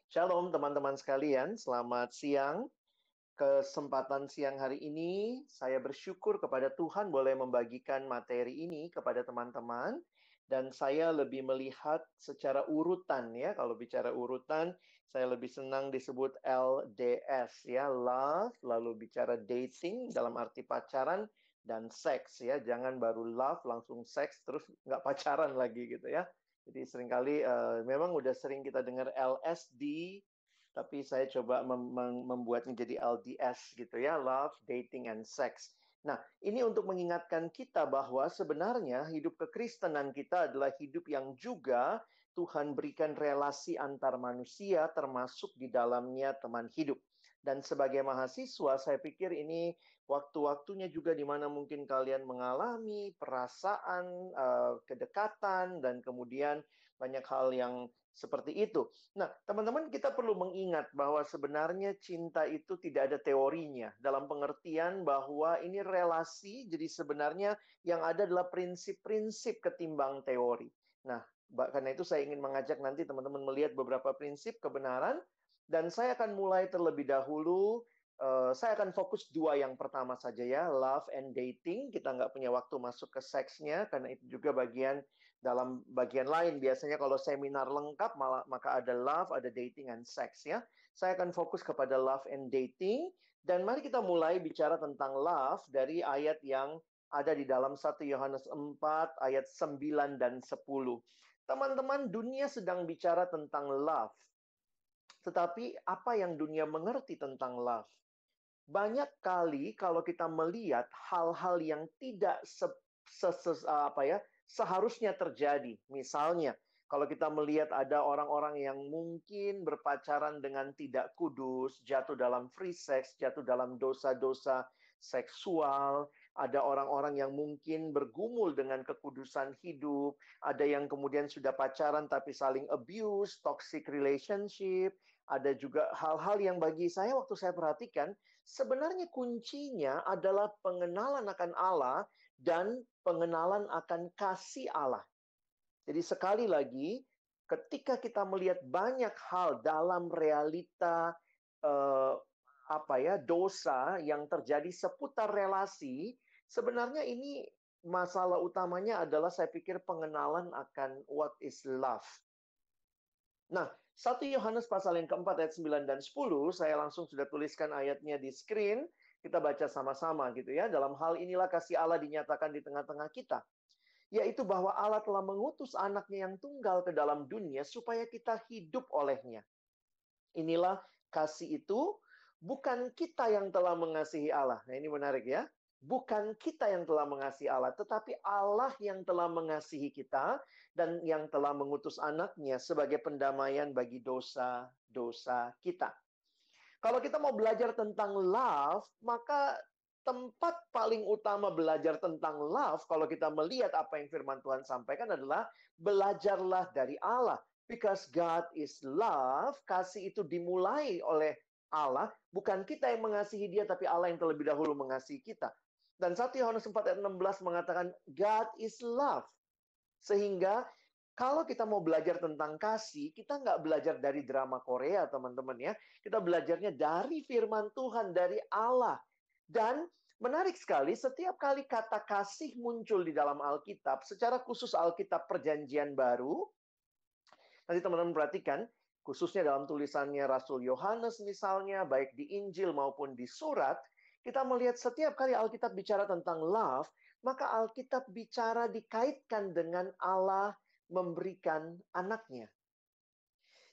Shalom teman-teman sekalian, selamat siang. Kesempatan siang hari ini, saya bersyukur kepada Tuhan boleh membagikan materi ini kepada teman-teman. Dan saya lebih melihat secara urutan ya. Kalau bicara urutan, saya lebih senang disebut LDS ya. Love, lalu bicara dating dalam arti pacaran, dan seks ya. Jangan baru love, langsung seks, terus nggak pacaran lagi gitu ya. Jadi seringkali memang udah sering kita dengar LSD, tapi saya coba membuatnya jadi LDS gitu ya, love, dating, and sex. Nah, ini untuk mengingatkan kita bahwa sebenarnya hidup kekristenan kita adalah hidup yang juga Tuhan berikan relasi antar manusia, termasuk di dalamnya teman hidup. Dan sebagai mahasiswa, saya pikir ini waktu-waktunya juga di mana mungkin kalian mengalami perasaan, kedekatan, dan kemudian banyak hal yang seperti itu. Nah, teman-teman, kita perlu mengingat bahwa sebenarnya cinta itu tidak ada teorinya. Dalam pengertian bahwa ini relasi, jadi sebenarnya yang ada adalah prinsip-prinsip ketimbang teori. Nah, karena itu saya ingin mengajak nanti teman-teman melihat beberapa prinsip kebenaran. Dan saya akan mulai terlebih dahulu. Saya akan fokus dua yang pertama saja ya, love and dating. Kita nggak punya waktu masuk ke seksnya, karena itu juga dalam bagian lain. Biasanya kalau seminar lengkap, maka ada love, ada dating, and sex ya. Saya akan fokus kepada love and dating. Dan mari kita mulai bicara tentang love dari ayat yang ada di dalam 1 Yohanes 4 ayat 9 dan 10. Teman-teman, dunia sedang bicara tentang love. Tetapi apa yang dunia mengerti tentang love? Banyak kali kalau kita melihat hal-hal yang tidak seharusnya terjadi. Misalnya, kalau kita melihat ada orang-orang yang mungkin berpacaran dengan tidak kudus, jatuh dalam free sex, jatuh dalam dosa-dosa seksual, ada orang-orang yang mungkin bergumul dengan kekudusan hidup, ada yang kemudian sudah pacaran tapi saling abuse, toxic relationship, ada juga hal-hal yang bagi saya waktu saya perhatikan, sebenarnya kuncinya adalah pengenalan akan Allah dan pengenalan akan kasih Allah. Jadi sekali lagi, ketika kita melihat banyak hal dalam realita eh, dosa yang terjadi seputar relasi, sebenarnya ini masalah utamanya adalah saya pikir pengenalan akan what is love. Nah, 1 Yohanes pasal yang keempat ayat 9 dan 10, saya langsung sudah tuliskan ayatnya di screen. Kita baca sama-sama gitu ya. Dalam hal inilah kasih Allah dinyatakan di tengah-tengah kita. Yaitu bahwa Allah telah mengutus anaknya yang tunggal ke dalam dunia supaya kita hidup olehnya. Inilah kasih itu, bukan kita yang telah mengasihi Allah. Nah, ini menarik ya. Bukan kita yang telah mengasihi Allah, tetapi Allah yang telah mengasihi kita dan yang telah mengutus anaknya sebagai pendamaian bagi dosa-dosa kita. Kalau kita mau belajar tentang love, maka tempat paling utama belajar tentang love, kalau kita melihat apa yang firman Tuhan sampaikan adalah belajarlah dari Allah. Because God is love, kasih itu dimulai oleh Allah, bukan kita yang mengasihi dia, tapi Allah yang terlebih dahulu mengasihi kita. Dan 1 Yohanes 4 ayat 16 mengatakan, God is love. Sehingga kalau kita mau belajar tentang kasih, kita nggak belajar dari drama Korea, teman-teman ya. Kita belajarnya dari firman Tuhan, dari Allah. Dan menarik sekali, setiap kali kata kasih muncul di dalam Alkitab, secara khusus Alkitab Perjanjian Baru, nanti teman-teman perhatikan, khususnya dalam tulisannya Rasul Yohanes misalnya, baik di Injil maupun di surat, kita melihat setiap kali Alkitab bicara tentang love, maka Alkitab bicara dikaitkan dengan Allah memberikan anaknya.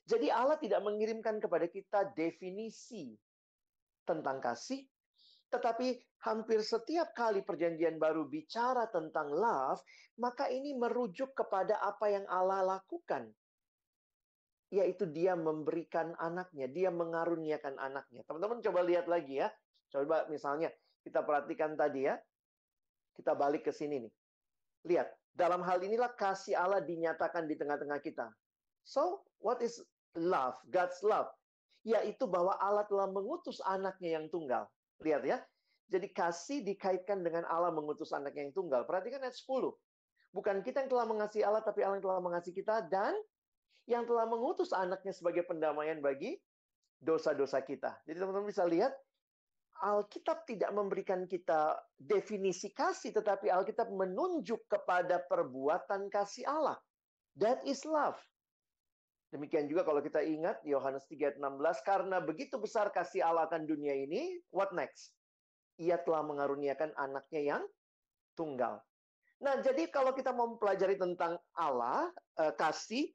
Jadi Allah tidak mengirimkan kepada kita definisi tentang kasih, tetapi hampir setiap kali perjanjian baru bicara tentang love, maka ini merujuk kepada apa yang Allah lakukan. Yaitu dia memberikan anaknya, dia mengaruniakan anaknya. Teman-teman coba lihat lagi ya. Coba misalnya kita perhatikan tadi ya. Kita balik ke sini nih. Lihat, dalam hal inilah kasih Allah dinyatakan di tengah-tengah kita. So, what is love? God's love. Yaitu bahwa Allah telah mengutus anaknya yang tunggal. Lihat ya. Jadi kasih dikaitkan dengan Allah mengutus anaknya yang tunggal. Perhatikan ayat 10. Bukan kita yang telah mengasihi Allah, tapi Allah yang telah mengasihi kita dan yang telah mengutus anaknya sebagai pendamaian bagi dosa-dosa kita. Jadi teman-teman bisa lihat, Alkitab tidak memberikan kita definisi kasih, tetapi Alkitab menunjuk kepada perbuatan kasih Allah. That is love. Demikian juga kalau kita ingat Yohanes 3:16, karena begitu besar kasih Allah akan dunia ini, what next? Ia telah mengaruniakan anaknya yang tunggal. Nah, jadi kalau kita mau mempelajari tentang Allah, kasih,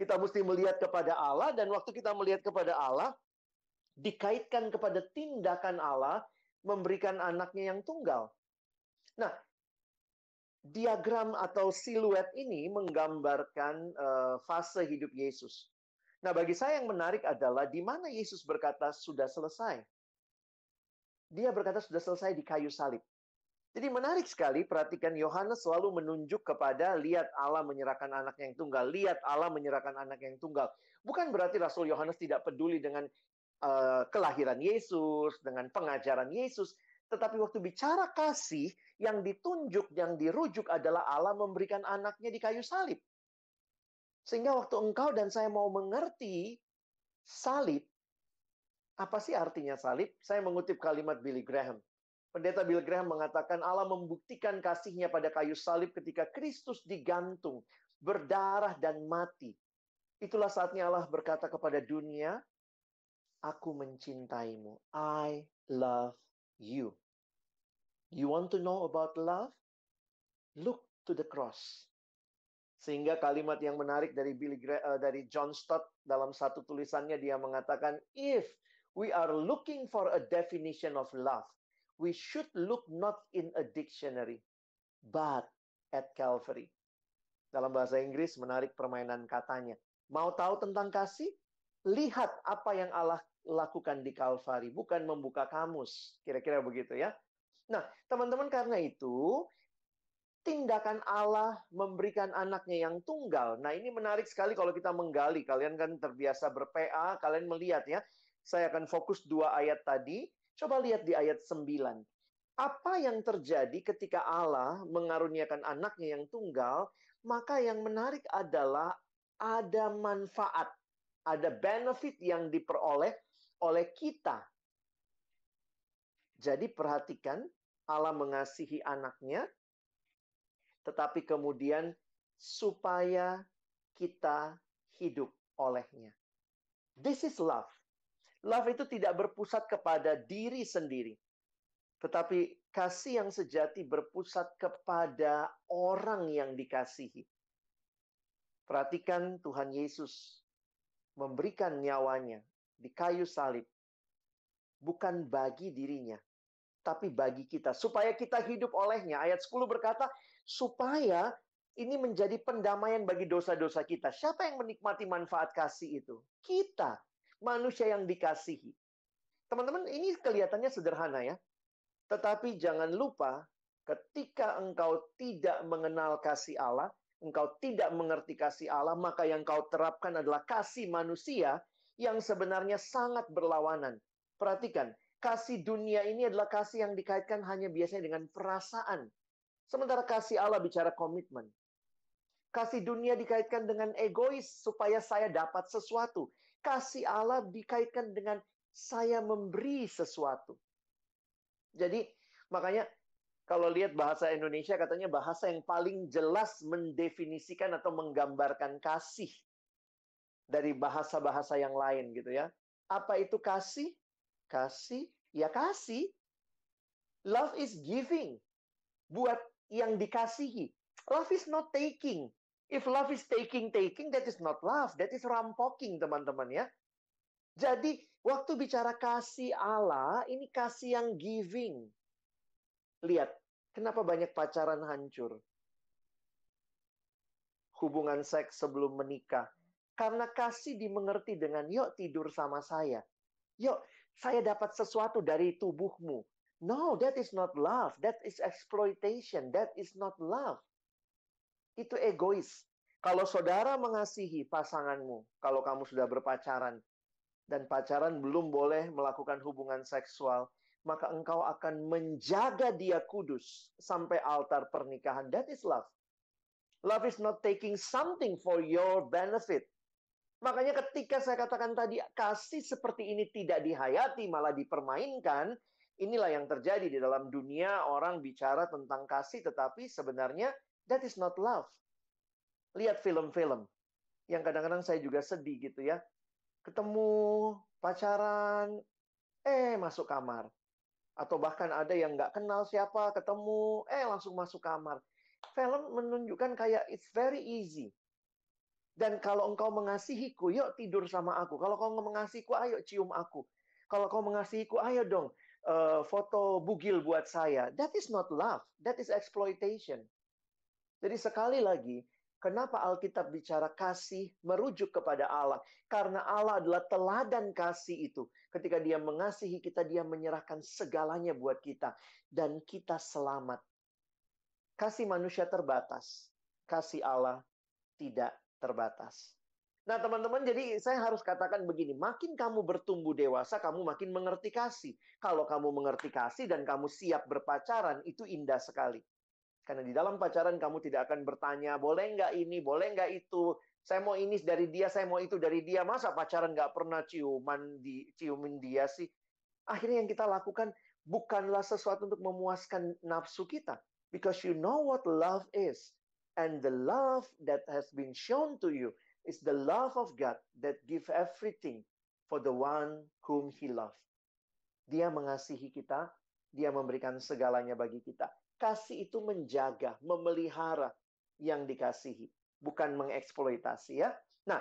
kita mesti melihat kepada Allah, dan waktu kita melihat kepada Allah, dikaitkan kepada tindakan Allah memberikan anaknya yang tunggal. Nah, diagram atau siluet ini menggambarkan fase hidup Yesus. Nah, bagi saya yang menarik adalah di mana Yesus berkata sudah selesai. Dia berkata sudah selesai di kayu salib. Jadi menarik sekali, perhatikan Yohanes selalu menunjuk kepada lihat Allah menyerahkan anaknya yang tunggal. Lihat Allah menyerahkan anaknya yang tunggal. Bukan berarti Rasul Yohanes tidak peduli dengan kelahiran Yesus, dengan pengajaran Yesus. Tetapi waktu bicara kasih, yang ditunjuk, yang dirujuk adalah Allah memberikan anaknya di kayu salib. Sehingga waktu engkau dan saya mau mengerti salib, apa sih artinya salib? Saya mengutip kalimat Billy Graham. Pendeta Billy Graham mengatakan Allah membuktikan kasihnya pada kayu salib ketika Kristus digantung, berdarah dan mati. Itulah saatnya Allah berkata kepada dunia, aku mencintaimu. I love you. You want to know about love? Look to the cross. Sehingga kalimat yang menarik dari dari John Stott dalam satu tulisannya, dia mengatakan, if we are looking for a definition of love, we should look not in a dictionary, but at Calvary. Dalam bahasa Inggris menarik permainan katanya. Mau tahu tentang kasih? Lihat apa yang Allah lakukan di Calvary, bukan membuka kamus. Kira-kira begitu ya. Nah, teman-teman, karena itu tindakan Allah memberikan anaknya yang tunggal. Nah, ini menarik sekali kalau kita menggali. Kalian kan terbiasa ber-PA, kalian melihat ya. Saya akan fokus 2 ayat tadi. Coba lihat di ayat 9. Apa yang terjadi ketika Allah mengaruniakan anaknya yang tunggal? Maka yang menarik adalah ada manfaat, ada benefit yang diperoleh oleh kita. Jadi perhatikan, Allah mengasihi anaknya, tetapi kemudian supaya kita hidup olehnya. This is love. Love itu tidak berpusat kepada diri sendiri. Tetapi kasih yang sejati berpusat kepada orang yang dikasihi. Perhatikan Tuhan Yesus memberikan nyawanya di kayu salib. Bukan bagi dirinya, tapi bagi kita. Supaya kita hidup olehnya. Ayat 10 berkata, supaya ini menjadi pendamaian bagi dosa-dosa kita. Siapa yang menikmati manfaat kasih itu? Kita, manusia yang dikasihi. Teman-teman, ini kelihatannya sederhana ya. Tetapi jangan lupa, ketika engkau tidak mengenal kasih Allah, engkau tidak mengerti kasih Allah, maka yang kau terapkan adalah kasih manusia yang sebenarnya sangat berlawanan. Perhatikan, kasih dunia ini adalah kasih yang dikaitkan hanya biasanya dengan perasaan. Sementara kasih Allah bicara komitmen. Kasih dunia dikaitkan dengan egois supaya saya dapat sesuatu. Kasih Allah dikaitkan dengan saya memberi sesuatu. Jadi, makanya kalau lihat bahasa Indonesia, katanya bahasa yang paling jelas mendefinisikan atau menggambarkan kasih dari bahasa-bahasa yang lain gitu ya. Apa itu kasih? Kasih, ya kasih. Love is giving. Buat yang dikasihi. Love is not taking. If love is taking, that is not love. That is rampoking, teman-teman ya. Jadi, waktu bicara kasih Allah, ini kasih yang giving. Lihat, kenapa banyak pacaran hancur? Hubungan seks sebelum menikah. Karena kasih dimengerti dengan, yuk tidur sama saya. Yuk, saya dapat sesuatu dari tubuhmu. No, that is not love. That is exploitation. That is not love. Itu egois. Kalau saudara mengasihi pasanganmu, kalau kamu sudah berpacaran, dan pacaran belum boleh melakukan hubungan seksual, maka engkau akan menjaga dia kudus sampai altar pernikahan. That is love. Love is not taking something for your benefit. Makanya ketika saya katakan tadi, kasih seperti ini tidak dihayati, malah dipermainkan, inilah yang terjadi di dalam dunia. Orang bicara tentang kasih, tetapi sebenarnya that is not love. Lihat film-film, yang kadang-kadang saya juga sedih gitu ya. Ketemu, pacaran, masuk kamar. Atau bahkan ada yang nggak kenal siapa, ketemu, langsung masuk kamar. Film menunjukkan kayak it's very easy. Dan kalau engkau mengasihiku, yuk tidur sama aku. Kalau kau mengasihiku, ayo cium aku. Kalau kau mengasihiku, ayo dong foto bugil buat saya. That is not love. That is exploitation. Jadi sekali lagi, kenapa Alkitab bicara kasih merujuk kepada Allah? Karena Allah adalah teladan kasih itu. Ketika dia mengasihi kita, dia menyerahkan segalanya buat kita. Dan kita selamat. Kasih manusia terbatas. Kasih Allah tidak terbatas. Nah, teman-teman, jadi saya harus katakan begini, makin kamu bertumbuh dewasa, kamu makin mengerti kasih. Kalau kamu mengerti kasih dan kamu siap berpacaran, itu indah sekali. Karena di dalam pacaran kamu tidak akan bertanya, boleh nggak ini, boleh nggak itu, saya mau ini dari dia, saya mau itu dari dia. Masa pacaran nggak pernah ciumin dia sih? Akhirnya yang kita lakukan bukanlah sesuatu untuk memuaskan nafsu kita. Because you know what love is. And the love that has been shown to you is the love of God that give everything for the one whom He loved. Dia mengasihi kita, Dia memberikan segalanya bagi kita. Kasih itu menjaga, memelihara yang dikasihi, bukan mengeksploitasi ya. Nah,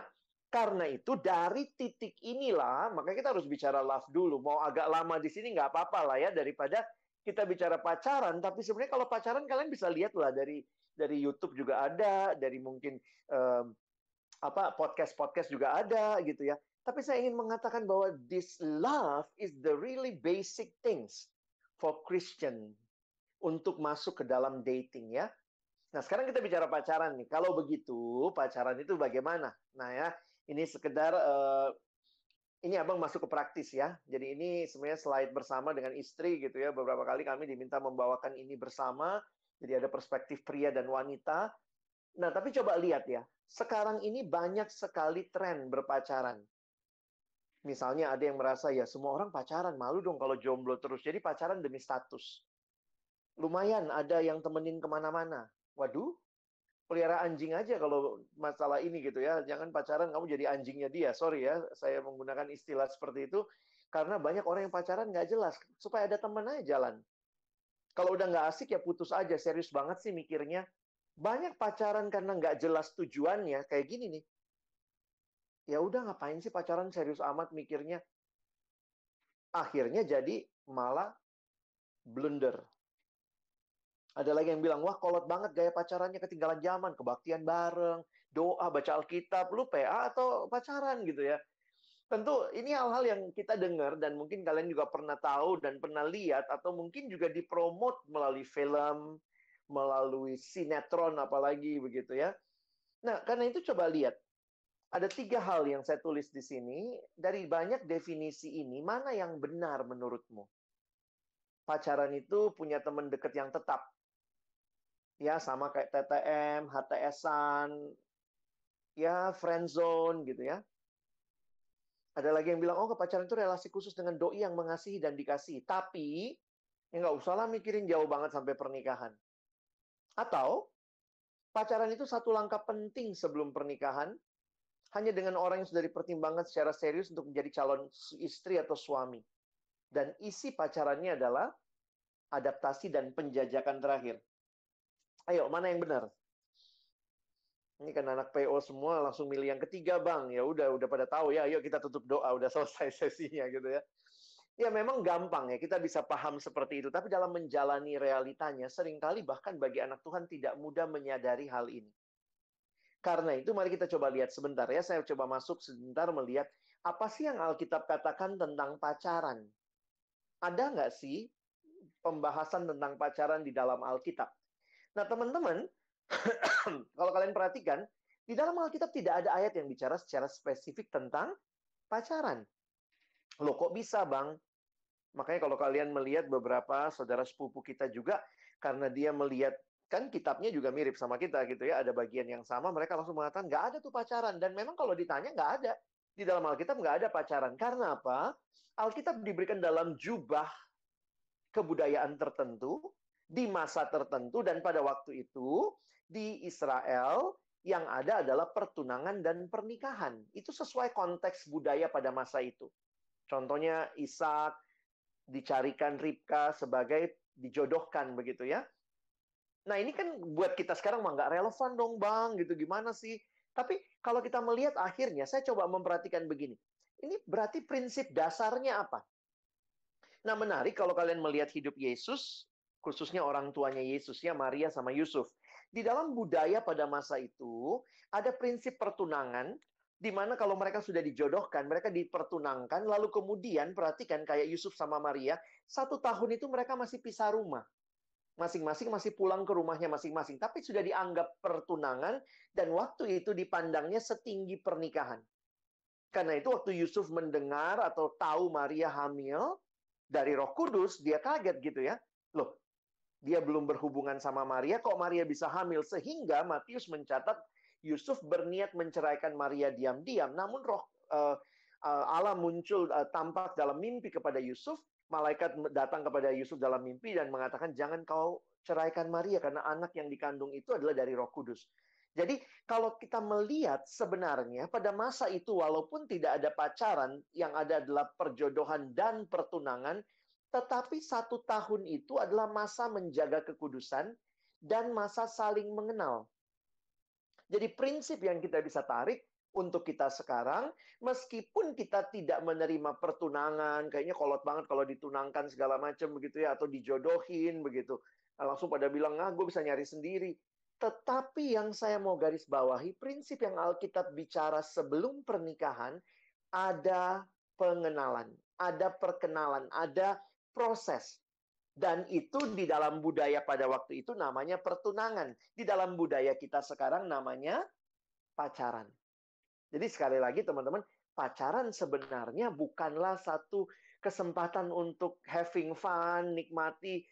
karena itu dari titik inilah, makanya kita harus bicara love dulu. Mau agak lama di sini nggak apa-apa lah ya, daripada kita bicara pacaran. Tapi sebenarnya kalau pacaran kalian bisa lihat lah dari YouTube juga ada, dari mungkin podcast juga ada gitu ya. Tapi saya ingin mengatakan bahwa this love is the really basic things for Christian untuk masuk ke dalam dating ya. Nah, sekarang kita bicara pacaran nih. Kalau begitu, pacaran itu bagaimana? Nah ya, ini sekedar ini abang masuk ke praktis ya. Jadi ini sebenarnya slide bersama dengan istri gitu ya. Beberapa kali kami diminta membawakan ini bersama. Jadi ada perspektif pria dan wanita. Nah, tapi coba lihat ya. Sekarang ini banyak sekali tren berpacaran. Misalnya ada yang merasa ya semua orang pacaran, malu dong kalau jomblo terus. Jadi pacaran demi status. Lumayan ada yang temenin kemana-mana. Waduh, pelihara anjing aja kalau masalah ini gitu ya. Jangan pacaran kamu jadi anjingnya dia. Sorry ya, saya menggunakan istilah seperti itu. Karena banyak orang yang pacaran nggak jelas. Supaya ada teman aja jalan. Kalau udah nggak asik ya putus aja. Serius banget sih mikirnya. Banyak pacaran karena nggak jelas tujuannya. Kayak gini nih. Ya udah ngapain sih pacaran serius amat mikirnya. Akhirnya jadi malah blunder. Ada lagi yang bilang, wah kolot banget gaya pacarannya, ketinggalan zaman, kebaktian bareng, doa, baca Alkitab, lu PA atau pacaran gitu ya. Tentu ini hal-hal yang kita dengar dan mungkin kalian juga pernah tahu dan pernah lihat atau mungkin juga dipromot melalui film, melalui sinetron apalagi begitu ya. Nah, karena itu coba lihat. Ada 3 hal yang saya tulis di sini. Dari banyak definisi ini, mana yang benar menurutmu? Pacaran itu punya teman dekat yang tetap. Ya, sama kayak TTM, HTS-an, ya friendzone gitu ya. Ada lagi yang bilang, oh pacaran itu relasi khusus dengan doi yang mengasihi dan dikasihi. Tapi, ya nggak usah lah mikirin jauh banget sampai pernikahan. Atau, pacaran itu satu langkah penting sebelum pernikahan, hanya dengan orang yang sudah dipertimbangkan secara serius untuk menjadi calon istri atau suami. Dan isi pacarannya adalah adaptasi dan penjajakan terakhir. Ayo, mana yang benar? Ini kan anak PO semua langsung milih yang ketiga, Bang. Ya udah pada tahu ya. Ayo kita tutup doa, udah selesai sesinya gitu ya. Ya memang gampang ya, kita bisa paham seperti itu. Tapi dalam menjalani realitanya, seringkali bahkan bagi anak Tuhan tidak mudah menyadari hal ini. Karena itu mari kita coba lihat sebentar ya. Saya coba masuk sebentar melihat apa sih yang Alkitab katakan tentang pacaran. Ada nggak sih pembahasan tentang pacaran di dalam Alkitab? Nah teman-teman, kalau kalian perhatikan, di dalam Alkitab tidak ada ayat yang bicara secara spesifik tentang pacaran. Loh kok bisa Bang? Makanya kalau kalian melihat beberapa saudara sepupu kita juga, karena dia melihat Kan kitabnya juga mirip sama kita gitu ya. Ada bagian yang sama, mereka langsung mengatakan, nggak ada tuh pacaran. Dan memang kalau ditanya, nggak ada. Di dalam Alkitab nggak ada pacaran. Karena apa? Alkitab diberikan dalam jubah kebudayaan tertentu, di masa tertentu, dan pada waktu itu, di Israel, yang ada adalah pertunangan dan pernikahan. Itu sesuai konteks budaya pada masa itu. Contohnya, Ishak dicarikan Ribka sebagai dijodohkan, begitu ya. Nah, ini kan buat kita sekarang mah nggak relevan dong, Bang. Gitu, gimana sih? Tapi kalau kita melihat akhirnya, saya coba memperhatikan begini. Ini berarti prinsip dasarnya apa? Nah, menarik kalau kalian melihat hidup Yesus, khususnya orang tuanya Yesus, ya, Maria sama Yusuf. Di dalam budaya pada masa itu, ada prinsip pertunangan, di mana kalau mereka sudah dijodohkan, mereka dipertunangkan, lalu kemudian, perhatikan kayak Yusuf sama Maria, 1 tahun itu mereka masih pisah rumah. Masing-masing masih pulang ke rumahnya masing-masing. Tapi sudah dianggap pertunangan, dan waktu itu dipandangnya setinggi pernikahan. Karena itu waktu Yusuf mendengar atau tahu Maria hamil dari Roh Kudus, dia kaget gitu ya. Loh, dia belum berhubungan sama Maria, kok Maria bisa hamil? Sehingga Matius mencatat Yusuf berniat menceraikan Maria diam-diam. Namun Allah muncul tampak dalam mimpi kepada Yusuf. Malaikat datang kepada Yusuf dalam mimpi dan mengatakan, jangan kau ceraikan Maria, karena anak yang dikandung itu adalah dari Roh Kudus. Jadi kalau kita melihat sebenarnya pada masa itu, walaupun tidak ada pacaran, yang ada adalah perjodohan dan pertunangan, tetapi 1 tahun itu adalah masa menjaga kekudusan dan masa saling mengenal. Jadi prinsip yang kita bisa tarik untuk kita sekarang, meskipun kita tidak menerima pertunangan, kayaknya kolot banget kalau ditunangkan segala macam begitu ya, atau dijodohin begitu. Langsung pada bilang, gue bisa nyari sendiri. Tetapi yang saya mau garis bawahi, prinsip yang Alkitab bicara sebelum pernikahan, ada pengenalan, ada perkenalan, ada proses. Dan itu di dalam budaya pada waktu itu namanya pertunangan. Di dalam budaya kita sekarang namanya pacaran. Jadi sekali lagi teman-teman, pacaran sebenarnya bukanlah satu kesempatan untuk having fun, nikmati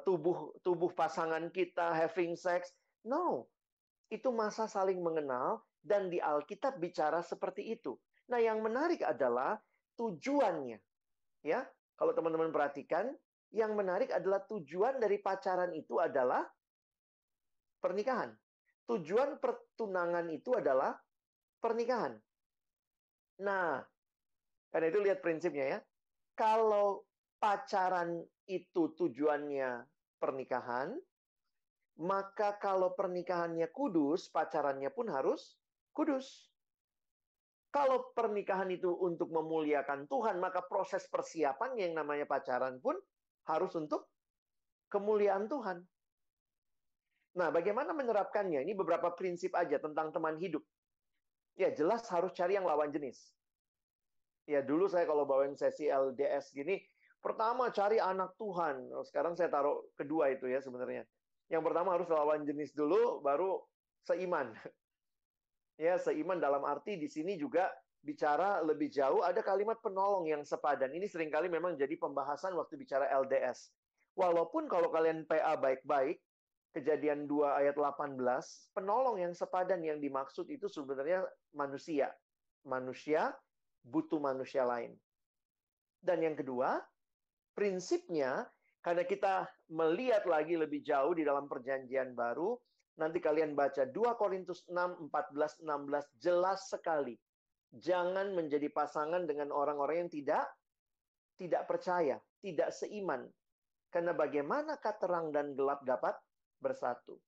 tubuh pasangan kita, having sex. No, itu masa saling mengenal, dan di Alkitab bicara seperti itu. Nah, yang menarik adalah tujuannya. Ya, kalau teman-teman perhatikan, yang menarik adalah tujuan dari pacaran itu adalah pernikahan. Tujuan pertunangan itu adalah pernikahan. Nah, karena itu lihat prinsipnya ya. Kalau pacaran itu tujuannya pernikahan, maka kalau pernikahannya kudus, pacarannya pun harus kudus. Kalau pernikahan itu untuk memuliakan Tuhan, maka proses persiapan yang namanya pacaran pun harus untuk kemuliaan Tuhan. Nah, bagaimana menerapkannya? Ini beberapa prinsip aja tentang teman hidup. Ya, jelas harus cari yang lawan jenis. Ya, dulu saya kalau bawain sesi LDS gini, pertama cari anak Tuhan. Sekarang saya taruh kedua itu ya sebenarnya. Yang pertama harus lawan jenis dulu, baru seiman. Ya, seiman dalam arti di sini juga bicara lebih jauh, ada kalimat penolong yang sepadan. Ini seringkali memang jadi pembahasan waktu bicara LDS. Walaupun kalau kalian PA baik-baik, Kejadian 2 ayat 18, penolong yang sepadan yang dimaksud itu sebenarnya manusia. Manusia butuh manusia lain. Dan yang kedua, prinsipnya, karena kita melihat lagi lebih jauh di dalam perjanjian baru, nanti kalian baca 2 Korintus 6, 14, 16, jelas sekali. Jangan menjadi pasangan dengan orang-orang yang tidak percaya, tidak seiman. Karena bagaimanakah terang dan gelap dapat bersatu?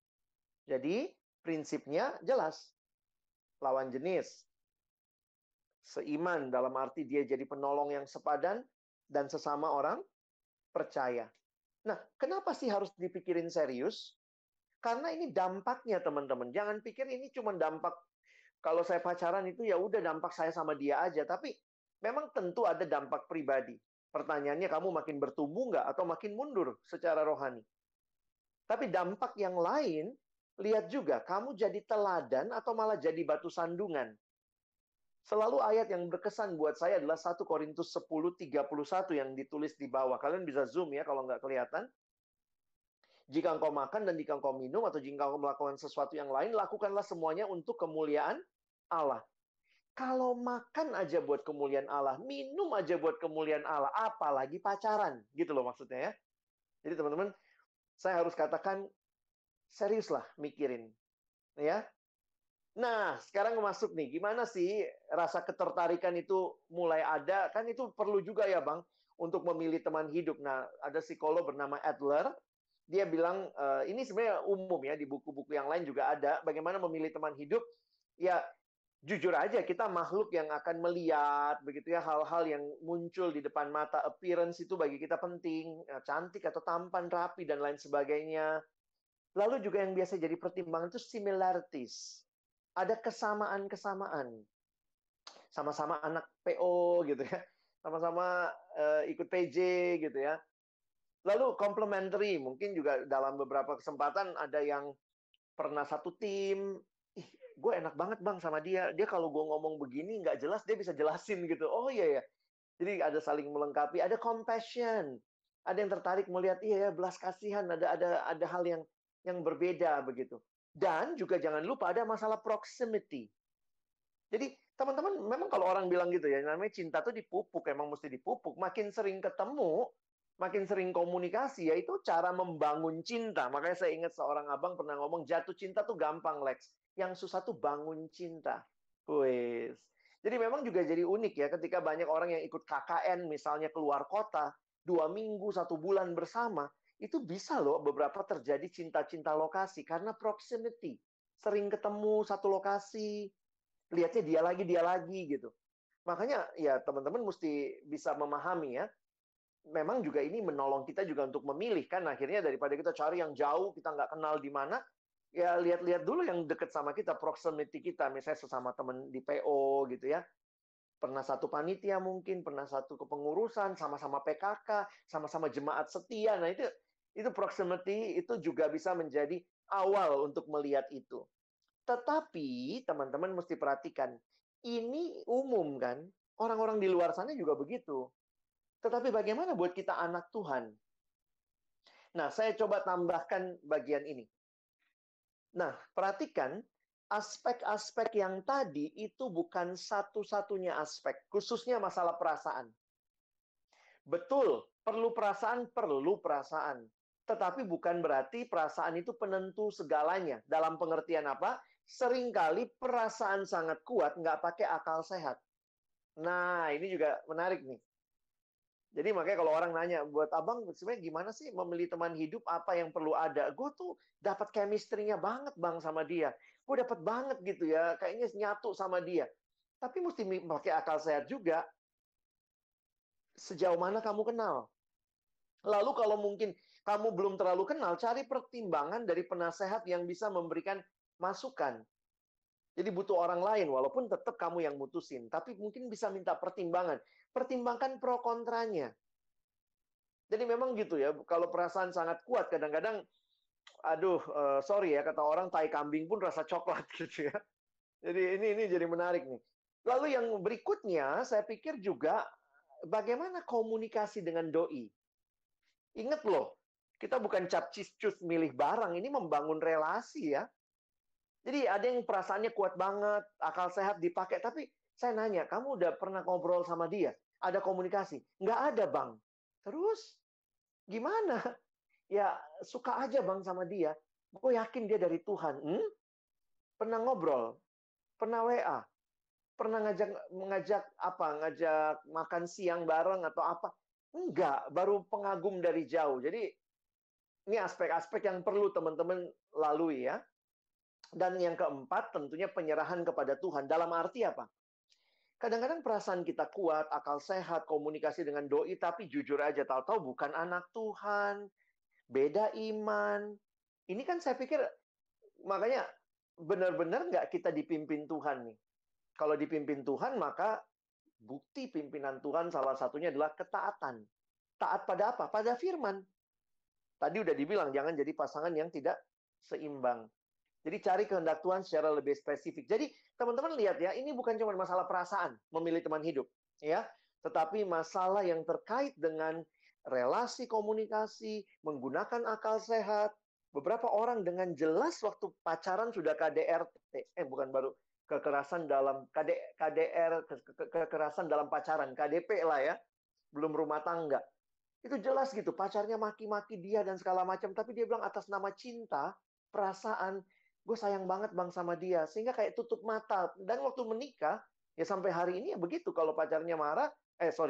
Jadi, prinsipnya jelas. Lawan jenis. Seiman dalam arti dia jadi penolong yang sepadan dan sesama orang percaya. Nah, kenapa sih harus dipikirin serius? Karena ini dampaknya, teman-teman. Jangan pikir ini cuma dampak kalau saya pacaran itu ya udah dampak saya sama dia aja. Tapi memang tentu ada dampak pribadi. Pertanyaannya, kamu makin bertumbuh nggak atau makin mundur secara rohani? Tapi dampak yang lain, lihat juga, kamu jadi teladan atau malah jadi batu sandungan. Selalu ayat yang berkesan buat saya adalah 1 Korintus 10:31 yang ditulis di bawah. Kalian bisa zoom ya kalau nggak kelihatan. Jika engkau makan dan jika engkau minum, atau jika engkau melakukan sesuatu yang lain, lakukanlah semuanya untuk kemuliaan Allah. Kalau makan aja buat kemuliaan Allah, minum aja buat kemuliaan Allah, apalagi pacaran. Gitu loh maksudnya ya. Jadi teman-teman, saya harus katakan, seriuslah mikirin. Ya. Nah, sekarang masuk nih, gimana sih rasa ketertarikan itu mulai ada? Kan itu perlu juga ya Bang, untuk memilih teman hidup. Nah, ada psikolog bernama Adler, dia bilang, ini sebenarnya umum ya, di buku-buku yang lain juga ada, bagaimana memilih teman hidup. Ya, jujur aja, kita makhluk yang akan melihat, begitu ya, hal-hal yang muncul di depan mata, appearance itu bagi kita penting, cantik atau tampan, rapi, dan lain sebagainya. Lalu juga yang biasa jadi pertimbangan itu similarities. Ada kesamaan-kesamaan. Sama-sama anak PO gitu ya. Sama-sama ikut PJ gitu ya. Lalu complementary, mungkin juga dalam beberapa kesempatan ada yang pernah satu tim. Ih, gue enak banget Bang sama dia. Dia kalau gue ngomong begini nggak jelas, dia bisa jelasin gitu. Oh iya ya. Jadi ada saling melengkapi, ada compassion. Ada yang tertarik melihat, iya ya, belas kasihan, ada hal yang berbeda begitu. Dan juga jangan lupa ada masalah proximity. Jadi teman-teman, memang kalau orang bilang gitu ya, namanya cinta tuh dipupuk, emang mesti dipupuk. Makin sering ketemu, makin sering komunikasi, ya itu cara membangun cinta. Makanya saya ingat seorang abang pernah ngomong, jatuh cinta tuh gampang, Lex. Yang susah tuh bangun cinta. Wes. Jadi memang juga jadi unik ya, ketika banyak orang yang ikut KKN, misalnya keluar kota, 2 minggu, 1 bulan bersama, itu bisa loh beberapa terjadi cinta-cinta lokasi, karena proximity. Sering ketemu satu lokasi, lihatnya dia lagi gitu. Makanya ya teman-teman mesti bisa memahami ya. Memang juga ini menolong kita juga untuk memilih kan. Akhirnya daripada kita cari yang jauh, kita nggak kenal di mana, ya lihat-lihat dulu yang deket sama kita, proximity kita. Misalnya sesama teman di PO gitu ya. Pernah satu panitia mungkin, pernah satu kepengurusan, sama-sama PKK, sama-sama jemaat setia. Nah itu proximity itu juga bisa menjadi awal untuk melihat itu. Tetapi teman-teman mesti perhatikan, ini umum kan? Orang-orang di luar sana juga begitu. Tetapi bagaimana buat kita anak Tuhan? Nah, saya coba tambahkan bagian ini. Nah, perhatikan, aspek-aspek yang tadi itu bukan satu-satunya aspek, khususnya masalah perasaan. Betul, perlu perasaan, perlu perasaan. Tetapi bukan berarti perasaan itu penentu segalanya. Dalam pengertian apa? Seringkali perasaan sangat kuat nggak pakai akal sehat. Nah, ini juga menarik nih. Jadi makanya kalau orang nanya, buat abang sebenarnya gimana sih memilih teman hidup, apa yang perlu ada? Gue tuh dapat chemistry-nya banget bang sama dia. Gue dapat banget gitu ya, kayaknya nyatu sama dia. Tapi mesti pakai akal sehat juga. Sejauh mana kamu kenal? Lalu kalau mungkin kamu belum terlalu kenal, cari pertimbangan dari penasehat yang bisa memberikan masukan. Jadi butuh orang lain, walaupun tetap kamu yang mutusin. Tapi mungkin bisa minta pertimbangan. Pertimbangkan pro kontranya. Jadi memang gitu ya, kalau perasaan sangat kuat, kadang-kadang, aduh, sorry ya, kata orang, tai kambing pun rasa coklat gitu ya. Jadi ini jadi menarik nih. Lalu yang berikutnya, saya pikir juga, bagaimana komunikasi dengan doi? Ingat loh, kita bukan capcis-cus milih barang, ini membangun relasi ya. Jadi ada yang perasaannya kuat banget, akal sehat dipakai, tapi saya nanya, kamu udah pernah ngobrol sama dia? Ada komunikasi? Nggak ada, Bang. Terus, gimana? Ya, suka aja, Bang, sama dia. Gue yakin dia dari Tuhan. Pernah ngobrol? Pernah WA? Pernah ngajak makan siang bareng atau apa? Enggak, baru pengagum dari jauh. Jadi, ini aspek-aspek yang perlu teman-teman lalui ya. Dan yang keempat, tentunya penyerahan kepada Tuhan. Dalam arti apa? Kadang-kadang perasaan kita kuat, akal sehat, komunikasi dengan doi, tapi jujur aja, tahu-tahu bukan anak Tuhan, beda iman. Ini kan saya pikir, makanya benar-benar nggak kita dipimpin Tuhan nih. Kalau dipimpin Tuhan, maka bukti pimpinan Tuhan salah satunya adalah ketaatan. Taat pada apa? Pada firman. Tadi udah dibilang, jangan jadi pasangan yang tidak seimbang. Jadi cari kehendak Tuhan secara lebih spesifik. Jadi teman-teman lihat ya, ini bukan cuma masalah perasaan memilih teman hidup, ya, tetapi masalah yang terkait dengan relasi komunikasi, menggunakan akal sehat, Beberapa orang dengan jelas waktu pacaran sudah KDRT, bukan baru kekerasan dalam KDR, kekerasan dalam pacaran, KDP lah ya, belum rumah tangga. Itu jelas gitu, pacarnya maki-maki dia dan segala macam, tapi dia bilang atas nama cinta, perasaan, gue sayang banget bang sama dia, sehingga kayak tutup mata. Dan waktu menikah, ya sampai hari ini ya begitu, kalau pacarnya marah,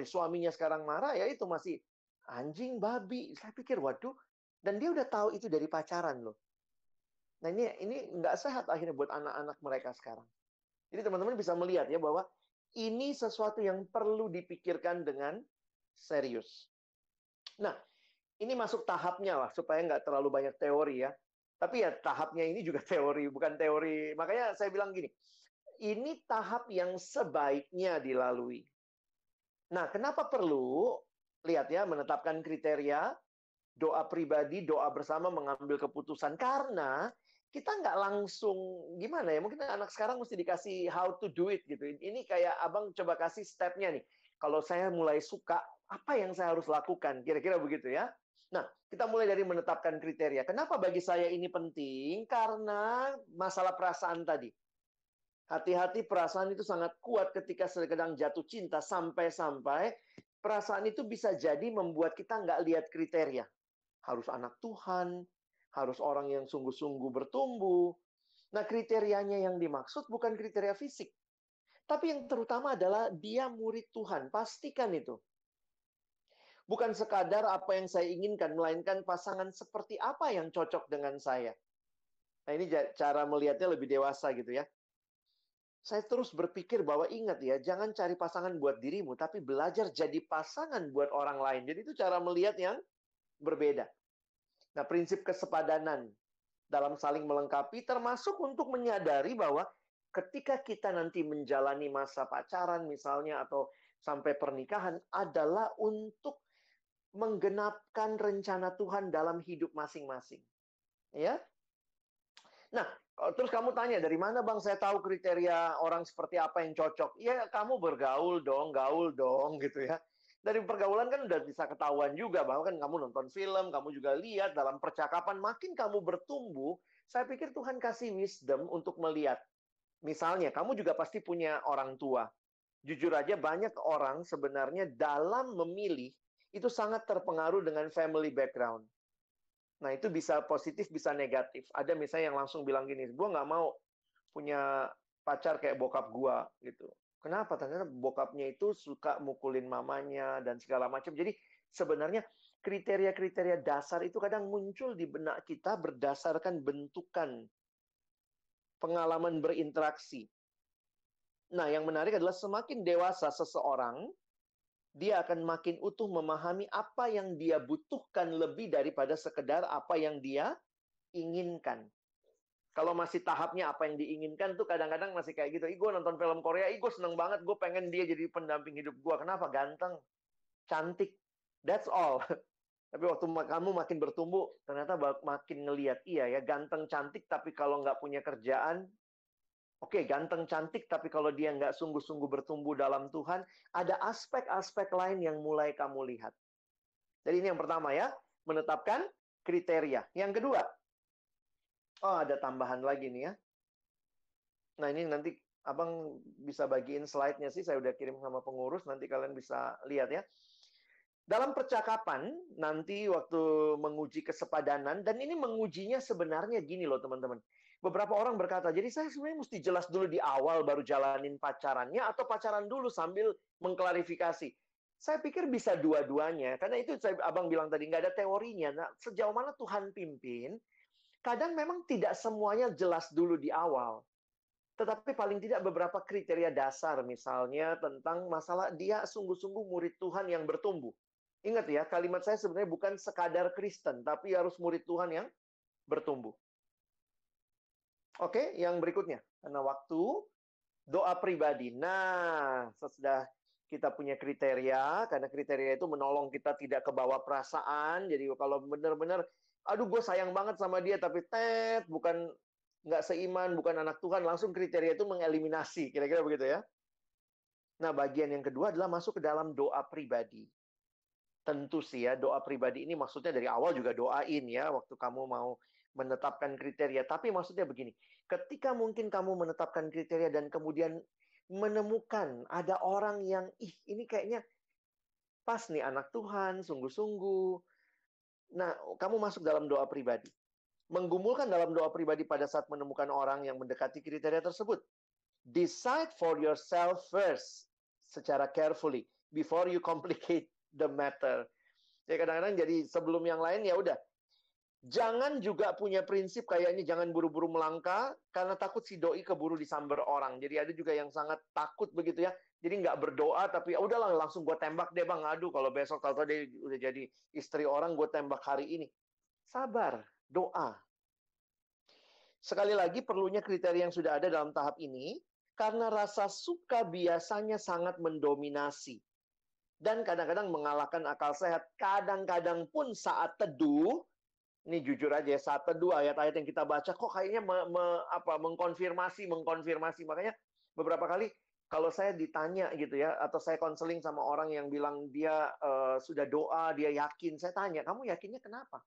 suaminya sekarang marah, ya itu masih anjing, babi. Saya pikir, waduh, dan dia udah tahu itu dari pacaran loh. Nah ini nggak sehat akhirnya buat anak-anak mereka sekarang. Jadi teman-teman bisa melihat ya bahwa ini sesuatu yang perlu dipikirkan dengan serius. Nah, ini masuk tahapnya lah, supaya nggak terlalu banyak teori ya. Tapi ya tahapnya ini juga teori, bukan teori. Makanya saya bilang gini, ini tahap yang sebaiknya dilalui. Nah, kenapa perlu? Lihat ya, menetapkan kriteria, doa pribadi, doa bersama, mengambil keputusan. Karena kita nggak langsung, gimana ya, mungkin anak sekarang mesti dikasih how to do it gitu. Ini kayak abang coba kasih stepnya nih. Kalau saya mulai suka, apa yang saya harus lakukan? Kira-kira begitu ya. Nah, kita mulai dari menetapkan kriteria. Kenapa bagi saya ini penting? Karena masalah perasaan tadi. Hati-hati, perasaan itu sangat kuat ketika sedang jatuh cinta, sampai-sampai perasaan itu bisa jadi membuat kita nggak lihat kriteria. Harus anak Tuhan, harus orang yang sungguh-sungguh bertumbuh. Nah, kriterianya yang dimaksud bukan kriteria fisik. Tapi yang terutama adalah dia murid Tuhan. Pastikan itu. Bukan sekadar apa yang saya inginkan, melainkan pasangan seperti apa yang cocok dengan saya. Nah, ini cara melihatnya lebih dewasa gitu ya. Saya terus berpikir bahwa ingat ya, jangan cari pasangan buat dirimu, tapi belajar jadi pasangan buat orang lain. Jadi itu cara melihat yang berbeda. Nah, prinsip kesepadanan dalam saling melengkapi, termasuk untuk menyadari bahwa ketika kita nanti menjalani masa pacaran misalnya, atau sampai pernikahan, adalah untuk menggenapkan rencana Tuhan dalam hidup masing-masing. Ya. Nah, terus kamu tanya, dari mana bang saya tahu kriteria orang seperti apa yang cocok? Ya, kamu bergaul dong, gaul dong, gitu ya. Dari pergaulan kan udah bisa ketahuan juga, bahwa kan kamu nonton film, kamu juga lihat dalam percakapan, makin kamu bertumbuh, saya pikir Tuhan kasih wisdom untuk melihat. Misalnya, kamu juga pasti punya orang tua. Jujur aja, banyak orang sebenarnya dalam memilih, itu sangat terpengaruh dengan family background. Nah, itu bisa positif, bisa negatif. Ada misalnya yang langsung bilang gini, gue nggak mau punya pacar kayak bokap gue, gitu. Kenapa? Ternyata bokapnya itu suka mukulin mamanya, dan segala macam. Jadi, sebenarnya kriteria-kriteria dasar itu kadang muncul di benak kita berdasarkan bentukan pengalaman berinteraksi. Nah, yang menarik adalah semakin dewasa seseorang, dia akan makin utuh memahami apa yang dia butuhkan lebih daripada sekedar apa yang dia inginkan. Kalau masih tahapnya apa yang diinginkan tuh kadang-kadang masih kayak gitu. Gue nonton film Korea, gue seneng banget, gue pengen dia jadi pendamping hidup gue. Kenapa? Ganteng, cantik, that's all. Tapi waktu kamu makin bertumbuh, ternyata makin ngelihat, iya ya, ganteng, cantik, tapi kalau nggak punya kerjaan, oke, ganteng, cantik, tapi kalau dia nggak sungguh-sungguh bertumbuh dalam Tuhan, ada aspek-aspek lain yang mulai kamu lihat. Jadi ini yang pertama ya, menetapkan kriteria. Yang kedua, oh ada tambahan lagi nih ya. Nah ini nanti abang bisa bagiin slide-nya sih, saya udah kirim sama pengurus, nanti kalian bisa lihat ya. Dalam percakapan, nanti waktu menguji kesepadanan, dan ini mengujinya sebenarnya gini loh teman-teman. Beberapa orang berkata, jadi saya sebenarnya mesti jelas dulu di awal baru jalanin pacarannya, atau pacaran dulu sambil mengklarifikasi. Saya pikir bisa dua-duanya, karena itu abang bilang tadi, nggak ada teorinya. Nah, sejauh mana Tuhan pimpin, kadang memang tidak semuanya jelas dulu di awal. Tetapi paling tidak beberapa kriteria dasar, misalnya tentang masalah dia sungguh-sungguh murid Tuhan yang bertumbuh. Ingat ya, kalimat saya sebenarnya bukan sekadar Kristen, tapi harus murid Tuhan yang bertumbuh. Oke, yang berikutnya. Karena waktu, doa pribadi. Nah, sesudah kita punya kriteria, karena kriteria itu menolong kita tidak kebawa perasaan. Jadi kalau benar-benar, aduh gue sayang banget sama dia, tapi bukan nggak seiman, bukan anak Tuhan, langsung kriteria itu mengeliminasi. Kira-kira begitu ya. Nah, bagian yang kedua adalah masuk ke dalam doa pribadi. Tentu sih ya, doa pribadi ini maksudnya dari awal juga doain ya, waktu kamu mau menetapkan kriteria. Tapi maksudnya begini, ketika mungkin kamu menetapkan kriteria dan kemudian menemukan ada orang yang, ini kayaknya pas nih anak Tuhan, sungguh-sungguh. Nah, kamu masuk dalam doa pribadi. Menggumulkan dalam doa pribadi pada saat menemukan orang yang mendekati kriteria tersebut. Decide for yourself first, secara carefully, before you complicate the matter. Ya kadang-kadang jadi sebelum yang lain ya udah. Jangan juga punya prinsip kayak ini, jangan buru-buru melangkah, karena takut si doi keburu disamber orang. Jadi ada juga yang sangat takut begitu ya. Jadi nggak berdoa, tapi ya udahlah langsung gue tembak deh bang. Aduh kalau besok tahu dia udah jadi istri orang, gue tembak hari ini. Sabar, doa. Sekali lagi perlunya kriteria yang sudah ada dalam tahap ini, karena rasa suka biasanya sangat mendominasi. Dan kadang-kadang mengalahkan akal sehat. Kadang-kadang pun saat teduh, ini jujur aja ya, saat teduh ayat-ayat yang kita baca kok kayaknya mengkonfirmasi. Makanya beberapa kali kalau saya ditanya gitu ya, atau saya konseling sama orang yang bilang dia sudah doa, dia yakin, saya tanya, kamu yakinnya kenapa?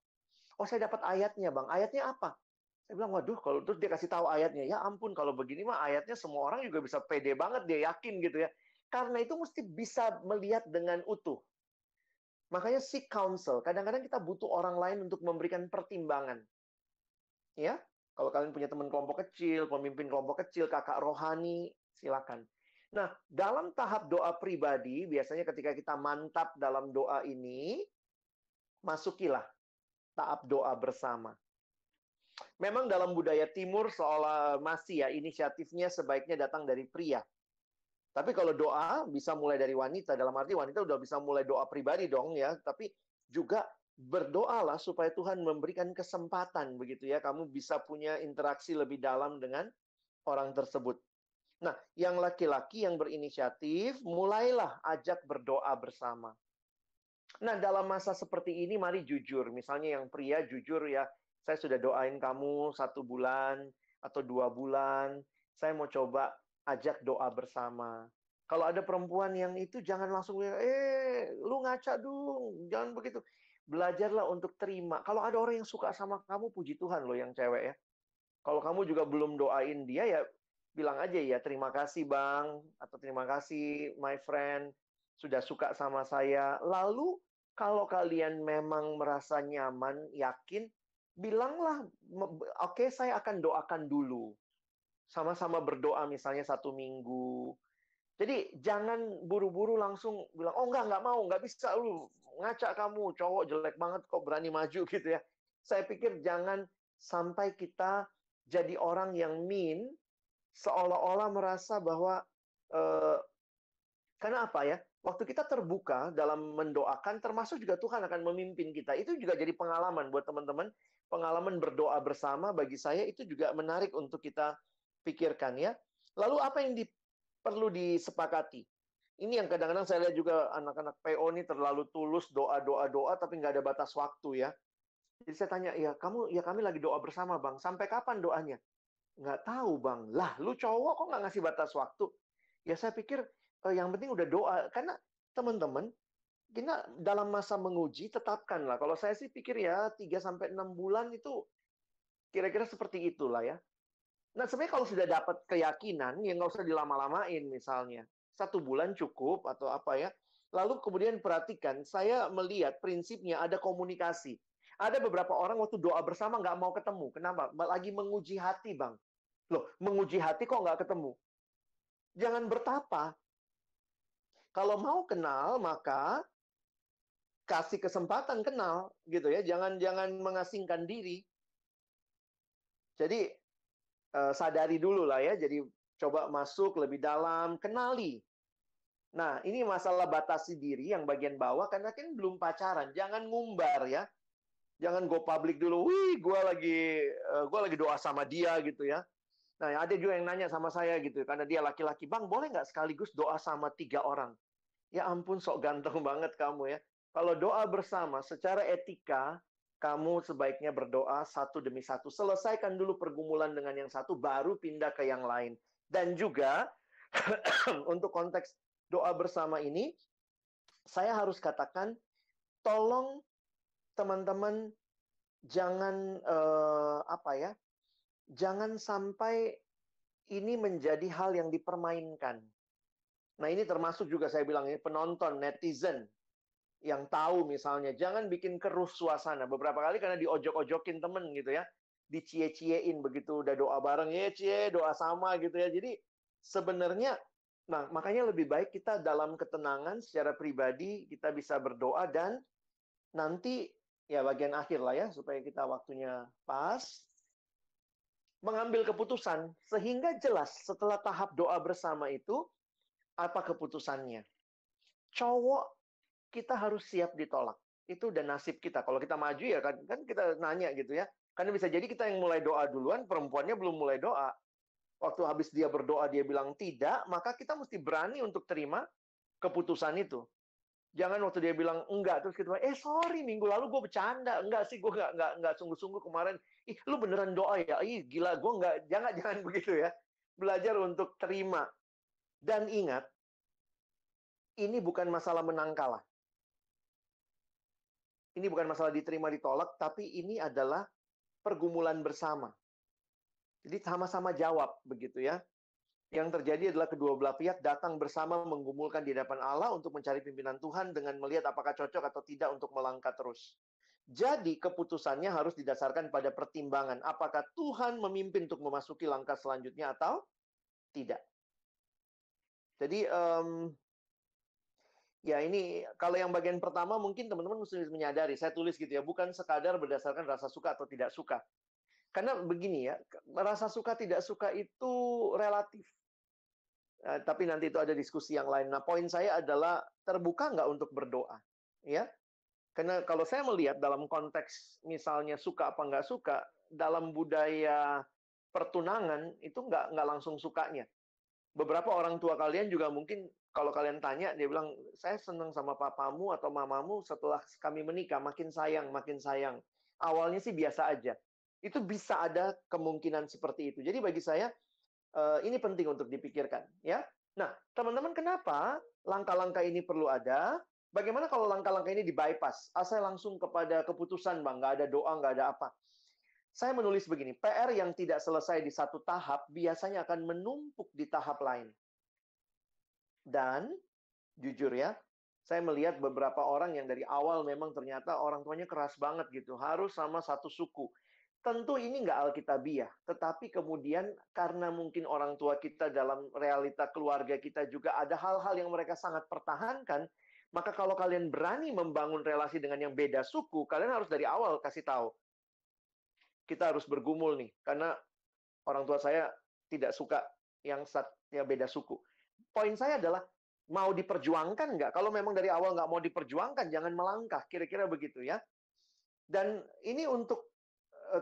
Oh, saya dapat ayatnya bang. Ayatnya apa? Saya bilang, waduh, kalau terus dia kasih tahu ayatnya, ya ampun, kalau begini mah ayatnya semua orang juga bisa pede banget, dia yakin gitu ya. Karena itu mesti bisa melihat dengan utuh. Makanya seek counsel. Kadang-kadang kita butuh orang lain untuk memberikan pertimbangan. Ya, kalau kalian punya teman kelompok kecil, pemimpin kelompok kecil, kakak rohani, silakan. Nah, dalam tahap doa pribadi, biasanya ketika kita mantap dalam doa ini, masukilah tahap doa bersama. Memang dalam budaya timur seolah masih ya, inisiatifnya sebaiknya datang dari pria. Tapi kalau doa bisa mulai dari wanita, dalam arti wanita udah bisa mulai doa pribadi dong ya, tapi juga berdoalah supaya Tuhan memberikan kesempatan begitu ya, kamu bisa punya interaksi lebih dalam dengan orang tersebut. Nah, yang laki-laki yang berinisiatif, mulailah ajak berdoa bersama. Nah, dalam masa seperti ini, mari jujur. Misalnya yang pria jujur ya, saya sudah doain kamu 1 bulan atau 2 bulan, saya mau coba ajak doa bersama. Kalau ada perempuan yang itu, jangan langsung, lu ngaca dong, jangan begitu. Belajarlah untuk terima. Kalau ada orang yang suka sama kamu, puji Tuhan loh yang cewek ya. Kalau kamu juga belum doain dia, ya bilang aja ya, terima kasih bang, atau terima kasih my friend, sudah suka sama saya. Lalu, kalau kalian memang merasa nyaman, yakin, bilanglah, oke, saya akan doakan dulu. Sama-sama berdoa misalnya 1 minggu. Jadi, jangan buru-buru langsung bilang, oh nggak mau, nggak bisa, lu ngaca kamu, cowok jelek banget kok berani maju gitu ya. Saya pikir jangan sampai kita jadi orang yang mean, seolah-olah merasa bahwa karena apa ya? Waktu kita terbuka dalam mendoakan, termasuk juga Tuhan akan memimpin kita. Itu juga jadi pengalaman buat teman-teman. Pengalaman berdoa bersama bagi saya itu juga menarik untuk kita pikirkan ya. Lalu apa yang perlu disepakati? Ini yang kadang-kadang saya lihat juga anak-anak PO ini terlalu tulus doa, tapi nggak ada batas waktu ya. Jadi saya tanya, ya kami lagi doa bersama bang. Sampai kapan doanya? Nggak tahu bang. Lah, lu cowok kok nggak ngasih batas waktu? Ya saya pikir yang penting udah doa. Karena teman-teman, kita dalam masa menguji, tetapkanlah. Kalau saya sih pikir ya 3-6 bulan itu kira-kira seperti itulah ya. Nah sebenarnya kalau sudah dapat keyakinan, ya nggak usah dilama-lamain misalnya. 1 bulan cukup atau apa ya. Lalu kemudian perhatikan, saya melihat prinsipnya ada komunikasi. Ada beberapa orang waktu doa bersama nggak mau ketemu. Kenapa? Lagi menguji hati, Bang. Loh, menguji hati kok nggak ketemu? Jangan bertapa. Kalau mau kenal, maka kasih kesempatan kenal, gitu ya. Jangan mengasingkan diri. Jadi, sadari dulu lah ya. Jadi, coba masuk lebih dalam, kenali. Nah, ini masalah batasi diri yang bagian bawah, karena kan belum pacaran. Jangan ngumbar ya. Jangan go public dulu. Wih, gue lagi doa sama dia gitu ya. Nah, ada juga yang nanya sama saya gitu, karena dia laki-laki, bang, boleh nggak sekaligus doa sama 3 orang? Ya ampun, sok ganteng banget kamu ya. Kalau doa bersama, secara etika, kamu sebaiknya berdoa satu demi satu. Selesaikan dulu pergumulan dengan yang satu, baru pindah ke yang lain. Dan juga, untuk konteks doa bersama ini, saya harus katakan, tolong teman-teman jangan jangan sampai ini menjadi hal yang dipermainkan. Nah, ini termasuk juga saya bilang ini penonton, netizen yang tahu misalnya, jangan bikin keruh suasana. Beberapa kali karena diojok-ojokin temen gitu ya, dicie-ciein begitu udah doa bareng, ya cie, doa sama gitu ya. Jadi sebenarnya, nah makanya lebih baik kita dalam ketenangan secara pribadi, kita bisa berdoa dan nanti ya bagian akhir lah ya, supaya kita waktunya pas, mengambil keputusan, sehingga jelas setelah tahap doa bersama itu, apa keputusannya. Cowok, kita harus siap ditolak. Itu udah nasib kita. Kalau kita maju ya kan kita nanya gitu ya. Karena bisa jadi kita yang mulai doa duluan, perempuannya belum mulai doa. Waktu habis dia berdoa, dia bilang tidak, maka kita mesti berani untuk terima keputusan itu. Jangan waktu dia bilang enggak, terus kita bilang, sorry, minggu lalu gue bercanda. Enggak sih, gue enggak sungguh-sungguh kemarin. Ih, lu beneran doa ya? Ih, gila, gue enggak. Jangan begitu ya. Belajar untuk terima. Dan ingat, ini bukan masalah menang kalah. Ini bukan masalah diterima ditolak, tapi ini adalah pergumulan bersama. Jadi sama-sama jawab begitu ya. Yang terjadi adalah kedua belah pihak datang bersama menggumulkan di hadapan Allah untuk mencari pimpinan Tuhan dengan melihat apakah cocok atau tidak untuk melangkah terus. Jadi keputusannya harus didasarkan pada pertimbangan apakah Tuhan memimpin untuk memasuki langkah selanjutnya atau tidak. Jadi ya ini kalau yang bagian pertama mungkin teman-teman mesti menyadari, saya tulis gitu ya, bukan sekadar berdasarkan rasa suka atau tidak suka. Karena begini ya, rasa suka tidak suka itu relatif. Tapi nanti itu ada diskusi yang lain. Nah, poin saya adalah terbuka nggak untuk berdoa, ya? Karena kalau saya melihat dalam konteks misalnya suka apa nggak suka, dalam budaya pertunangan itu nggak langsung sukanya. Beberapa orang tua kalian juga mungkin kalau kalian tanya, dia bilang, saya senang sama papamu atau mamamu setelah kami menikah, makin sayang, makin sayang. Awalnya sih biasa aja. Itu bisa ada kemungkinan seperti itu. Jadi bagi saya, ini penting untuk dipikirkan. Ya. Nah, teman-teman kenapa langkah-langkah ini perlu ada? Bagaimana kalau langkah-langkah ini di-bypass? Saya langsung kepada keputusan, Bang. Nggak ada doa, nggak ada apa. Saya menulis begini, PR yang tidak selesai di satu tahap biasanya akan menumpuk di tahap lain. Dan, jujur ya, saya melihat beberapa orang yang dari awal memang ternyata orang tuanya keras banget gitu. Harus sama satu suku. Tentu ini nggak alkitabiah. Tetapi kemudian karena mungkin orang tua kita dalam realita keluarga kita juga ada hal-hal yang mereka sangat pertahankan. Maka kalau kalian berani membangun relasi dengan yang beda suku, kalian harus dari awal kasih tahu. Kita harus bergumul nih, karena orang tua saya tidak suka yang beda suku. Poin saya adalah, mau diperjuangkan nggak? Kalau memang dari awal nggak mau diperjuangkan, jangan melangkah. Kira-kira begitu ya. Dan ini untuk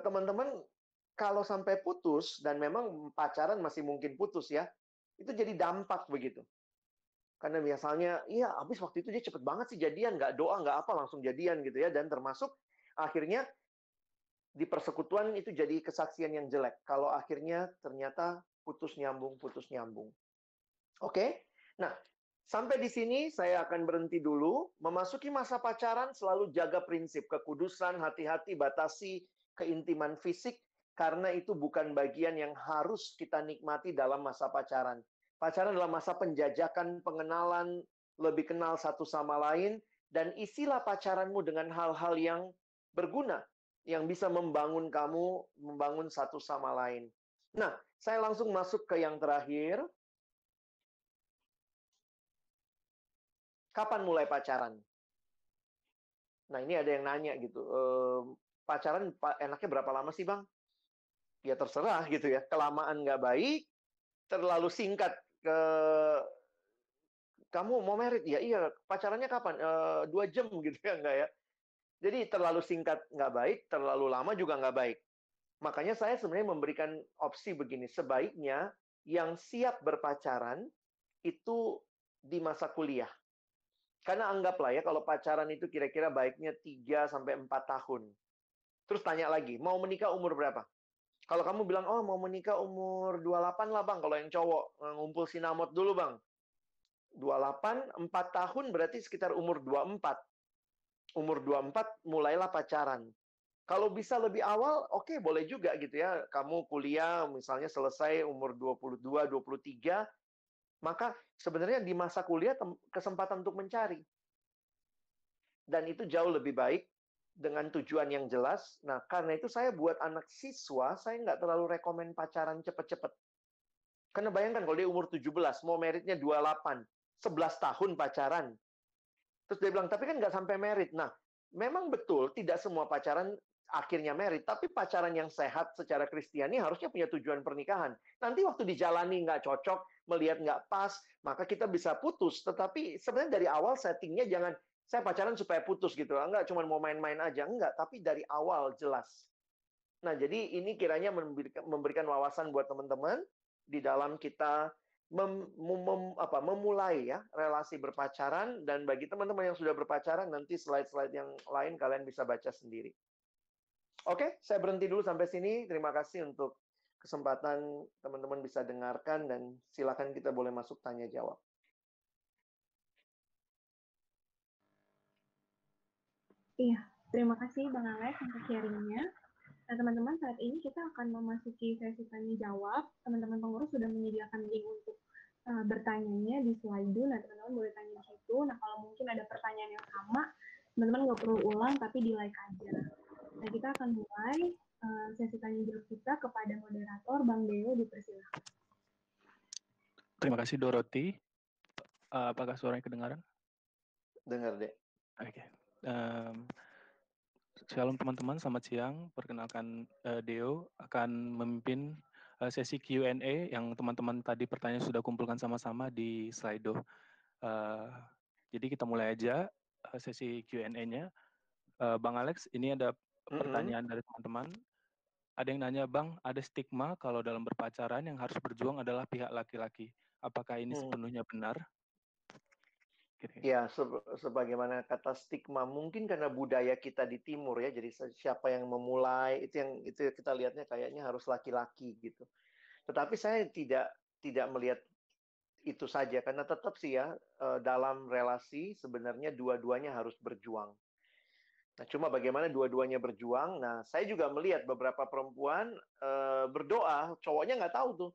teman-teman, kalau sampai putus, dan memang pacaran masih mungkin putus ya, itu jadi dampak begitu. Karena biasanya, iya habis waktu itu dia cepet banget sih jadian, nggak doa, nggak apa, langsung jadian gitu ya. Dan termasuk akhirnya di persekutuan itu jadi kesaksian yang jelek. Kalau akhirnya ternyata putus nyambung. Oke? Nah, sampai di sini saya akan berhenti dulu. Memasuki masa pacaran selalu jaga prinsip kekudusan, hati-hati batasi keintiman fisik, karena itu bukan bagian yang harus kita nikmati dalam masa pacaran. Pacaran adalah masa penjajakan, pengenalan, lebih kenal satu sama lain, dan isilah pacaranmu dengan hal-hal yang berguna, yang bisa membangun kamu, membangun satu sama lain. Nah, saya langsung masuk ke yang terakhir. Kapan mulai pacaran? Nah, ini ada yang nanya gitu. Pacaran enaknya berapa lama sih, Bang? Ya terserah gitu ya. Kelamaan nggak baik, terlalu singkat. Kamu mau merit? Ya iya. Pacarannya kapan? 2 jam gitu ya, enggak ya? Jadi terlalu singkat nggak baik, terlalu lama juga nggak baik. Makanya saya sebenarnya memberikan opsi begini. Sebaiknya yang siap berpacaran itu di masa kuliah. Karena anggaplah ya, kalau pacaran itu kira-kira baiknya 3-4 tahun. Terus tanya lagi, mau menikah umur berapa? Kalau kamu bilang, oh mau menikah umur 28 lah bang, kalau yang cowok, ngumpul sinamot dulu bang. 28, 4 tahun berarti sekitar umur 24. Umur 24 mulailah pacaran. Kalau bisa lebih awal, oke, boleh juga gitu ya. Kamu kuliah misalnya selesai umur 22, 23, maka sebenarnya di masa kuliah kesempatan untuk mencari. Dan itu jauh lebih baik dengan tujuan yang jelas. Nah, karena itu saya buat anak siswa, saya nggak terlalu rekomen pacaran cepet-cepet. Karena bayangkan kalau dia umur 17, mau meritnya 28, 11 tahun pacaran. Terus dia bilang, tapi kan nggak sampai merit. Nah, memang betul tidak semua pacaran akhirnya merit, tapi pacaran yang sehat secara Kristiani harusnya punya tujuan pernikahan. Nanti waktu dijalani nggak cocok, melihat nggak pas, maka kita bisa putus. Tetapi sebenarnya dari awal settingnya jangan, saya pacaran supaya putus gitu. Enggak, cuma mau main-main aja. Enggak, tapi dari awal jelas. Nah, jadi ini kiranya memberikan wawasan buat teman-teman di dalam kita memulai ya relasi berpacaran, dan bagi teman-teman yang sudah berpacaran nanti slide-slide yang lain kalian bisa baca sendiri. Oke, saya berhenti dulu sampai sini. Terima kasih untuk kesempatan teman-teman bisa dengarkan, dan silakan kita boleh masuk tanya jawab. Iya, terima kasih Bang Alex untuk sharingnya. Nah, teman-teman, saat ini kita akan memasuki sesi tanya jawab. Teman-teman pengurus sudah menyediakan link untuk bertanyanya di Slido. Nah, teman-teman boleh tanya di situ. Nah, kalau mungkin ada pertanyaan yang sama, teman-teman nggak perlu ulang, tapi di like aja. Nah, kita akan mulai sesi tanya jawab kita kepada moderator, Bang Deo, dipersilakan. Terima kasih, Dorothy. Apakah suaranya kedengaran? Dengar deh. Oke. Shalom teman-teman, selamat siang. Perkenalkan, Deo akan memimpin sesi Q&A yang teman-teman tadi pertanyaan sudah kumpulkan sama-sama di Slido. Jadi kita mulai aja sesi Q&A-nya. Bang Alex, ini ada pertanyaan dari teman-teman. Ada yang nanya, Bang, ada stigma kalau dalam berpacaran yang harus berjuang adalah pihak laki-laki. Apakah ini sepenuhnya benar? Ya, sebagaimana kata stigma, mungkin karena budaya kita di timur ya, jadi siapa yang memulai itu kita lihatnya kayaknya harus laki-laki gitu. Tetapi saya tidak melihat itu saja, karena tetap sih ya, dalam relasi sebenarnya dua-duanya harus berjuang. Nah, cuma bagaimana dua-duanya berjuang. Nah, saya juga melihat beberapa perempuan berdoa, cowoknya nggak tahu tuh.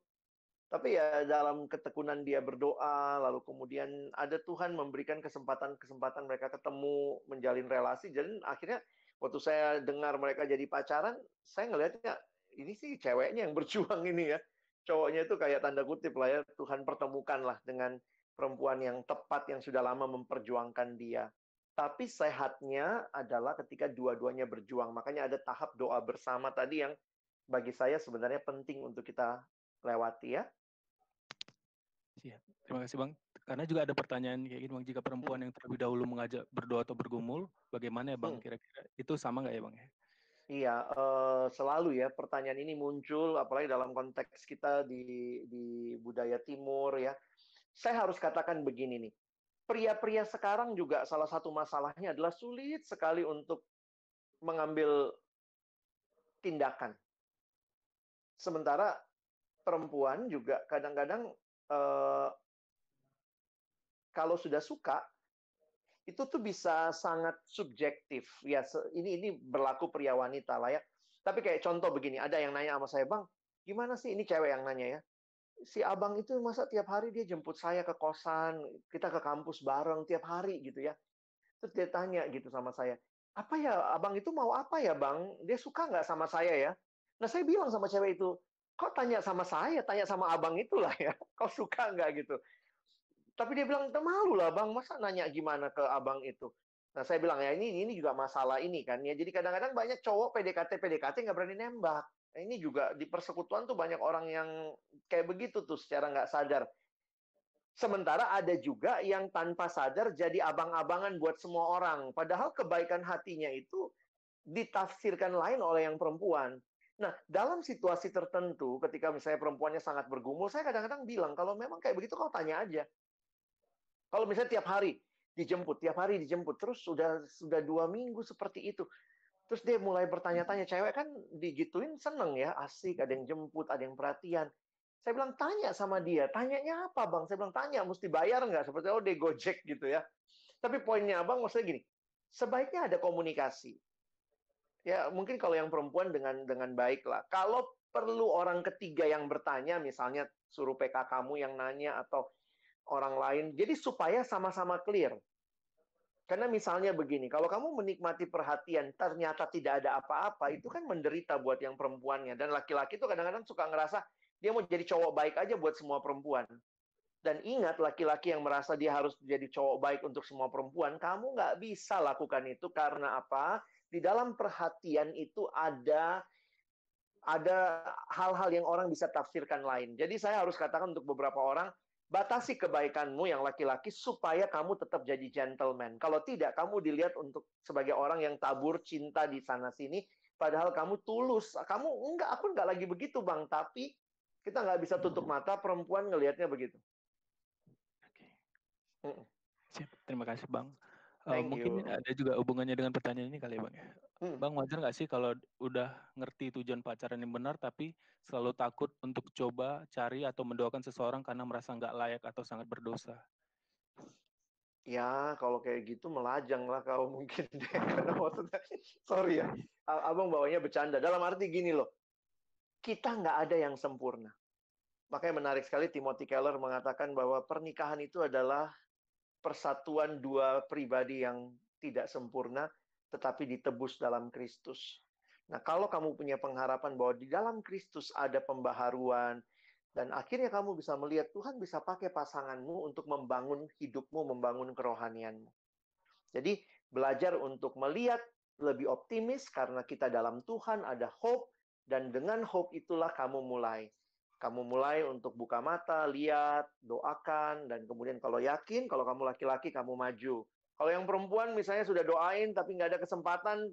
Tapi ya dalam ketekunan dia berdoa, lalu kemudian ada Tuhan memberikan kesempatan-kesempatan mereka ketemu, menjalin relasi. Jadi akhirnya waktu saya dengar mereka jadi pacaran, saya ngelihatnya ini sih ceweknya yang berjuang ini ya. Cowoknya itu kayak tanda kutip lah ya, Tuhan pertemukanlah dengan perempuan yang tepat yang sudah lama memperjuangkan dia. Tapi sehatnya adalah ketika dua-duanya berjuang. Makanya ada tahap doa bersama tadi yang bagi saya sebenarnya penting untuk kita lewati ya. Siap. Terima kasih Bang. Karena juga ada pertanyaan kayak gini Bang, jika perempuan yang terlebih dahulu mengajak berdoa atau bergumul, bagaimana ya Bang kira-kira? Itu sama nggak ya Bang ya? Iya, selalu ya pertanyaan ini muncul, apalagi dalam konteks kita di budaya timur ya. Saya harus katakan begini nih, pria-pria sekarang juga salah satu masalahnya adalah sulit sekali untuk mengambil tindakan. Sementara perempuan juga kadang-kadang kalau sudah suka, itu tuh bisa sangat subjektif. Ya, ini berlaku pria wanita lah ya. Tapi kayak contoh begini, ada yang nanya sama saya, Bang, gimana sih, ini cewek yang nanya ya, si abang itu masa tiap hari dia jemput saya ke kosan, kita ke kampus bareng tiap hari gitu ya. Terus dia tanya gitu sama saya, apa ya, abang itu mau apa ya bang? Dia suka nggak sama saya ya? Nah saya bilang sama cewek itu, kok tanya sama saya, tanya sama abang itulah ya, kau suka nggak gitu. Tapi dia bilang, malu lah bang, masa nanya gimana ke abang itu. Nah saya bilang, ya ini juga masalah ini kan ya. Jadi kadang-kadang banyak cowok PDKT nggak berani nembak. Nah, ini juga di persekutuan tuh banyak orang yang kayak begitu tuh secara nggak sadar. Sementara ada juga yang tanpa sadar jadi abang-abangan buat semua orang. Padahal kebaikan hatinya itu ditafsirkan lain oleh yang perempuan. Nah, dalam situasi tertentu, ketika misalnya perempuannya sangat bergumul, saya kadang-kadang bilang, kalau memang kayak begitu, kau tanya aja. Kalau misalnya tiap hari dijemput, terus sudah 2 minggu seperti itu. Terus dia mulai bertanya-tanya, cewek kan digituin seneng ya, asik, ada yang jemput, ada yang perhatian. Saya bilang, tanya sama dia. Tanyanya apa, Bang? Saya bilang, tanya, mesti bayar nggak? Seperti, oh, dia Gojek gitu ya. Tapi poinnya, Abang, maksudnya gini, sebaiknya ada komunikasi. Ya, mungkin kalau yang perempuan dengan baik lah. Kalau perlu orang ketiga yang bertanya, misalnya suruh PK kamu yang nanya atau orang lain, jadi supaya sama-sama clear. Karena misalnya begini, kalau kamu menikmati perhatian, ternyata tidak ada apa-apa, itu kan menderita buat yang perempuannya. Dan laki-laki itu kadang-kadang suka ngerasa, dia mau jadi cowok baik aja buat semua perempuan. Dan ingat, laki-laki yang merasa dia harus jadi cowok baik untuk semua perempuan, kamu nggak bisa lakukan itu karena apa? Di dalam perhatian itu ada hal-hal yang orang bisa tafsirkan lain. Jadi saya harus katakan untuk beberapa orang, batasi kebaikanmu yang laki-laki supaya kamu tetap jadi gentleman. Kalau tidak, kamu dilihat untuk sebagai orang yang tabur cinta di sana-sini, padahal kamu tulus. Kamu, enggak, aku enggak lagi begitu, Bang. Tapi kita nggak bisa tutup mata, perempuan ngelihatnya begitu. Oke. Siap, terima kasih, Bang. Thank Mungkin you. ada juga hubungannya dengan pertanyaan ini kali ya, Bang ya. Bang, wajar nggak sih kalau udah ngerti tujuan pacaran yang benar, tapi selalu takut untuk coba cari atau mendoakan seseorang karena merasa nggak layak atau sangat berdosa? Ya, kalau kayak gitu melajang lah kau mungkin deh. Karena maksudnya, sorry ya, abang bawanya bercanda. Dalam arti gini loh, kita nggak ada yang sempurna. Makanya menarik sekali Timothy Keller mengatakan bahwa pernikahan itu adalah persatuan dua pribadi yang tidak sempurna, tetapi ditebus dalam Kristus. Nah, kalau kamu punya pengharapan bahwa di dalam Kristus ada pembaharuan, dan akhirnya kamu bisa melihat Tuhan bisa pakai pasanganmu untuk membangun hidupmu, membangun kerohanianmu. Jadi, belajar untuk melihat lebih optimis karena kita dalam Tuhan ada hope, dan dengan hope itulah kamu mulai. Kamu mulai untuk buka mata, lihat, doakan, dan kemudian kalau yakin, kalau kamu laki-laki, kamu maju. Kalau yang perempuan misalnya sudah doain, tapi nggak ada kesempatan,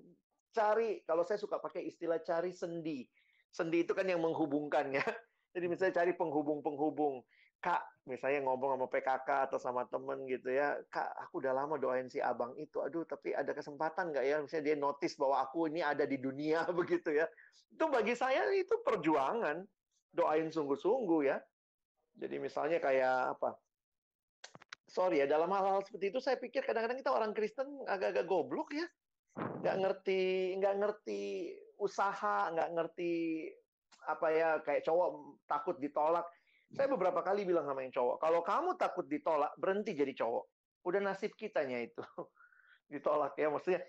cari. Kalau saya suka pakai istilah cari sendi. Sendi itu kan yang menghubungkan ya. Jadi misalnya cari penghubung-penghubung. Kak, misalnya ngomong sama PKK atau sama temen gitu ya, Kak, aku udah lama doain si abang itu. Aduh, tapi ada kesempatan nggak ya? Misalnya dia notice bahwa aku ini ada di dunia begitu ya. Itu bagi saya itu perjuangan. Doain sungguh-sungguh ya. Jadi misalnya kayak apa? Sorry ya, dalam hal-hal seperti itu saya pikir kadang-kadang kita orang Kristen agak-agak goblok ya. Nggak ngerti usaha, nggak ngerti apa ya, kayak cowok takut ditolak. Saya beberapa kali bilang sama yang cowok, kalau kamu takut ditolak, berhenti jadi cowok. Udah nasib kitanya itu. Ditolak ya, maksudnya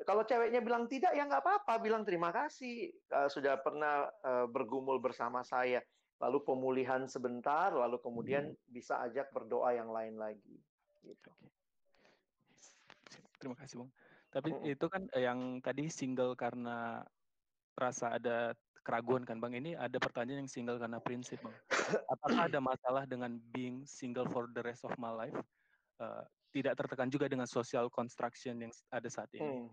kalau ceweknya bilang tidak ya nggak apa-apa, bilang terima kasih sudah pernah bergumul bersama saya, lalu pemulihan sebentar, lalu kemudian bisa ajak berdoa yang lain lagi gitu. Terima kasih, Bang. Tapi itu kan yang tadi single karena rasa ada keraguan kan, Bang. Ini ada pertanyaan yang single karena prinsip, Bang. Apakah ada masalah dengan being single for the rest of my life? Tidak tertekan juga dengan social construction yang ada saat ini.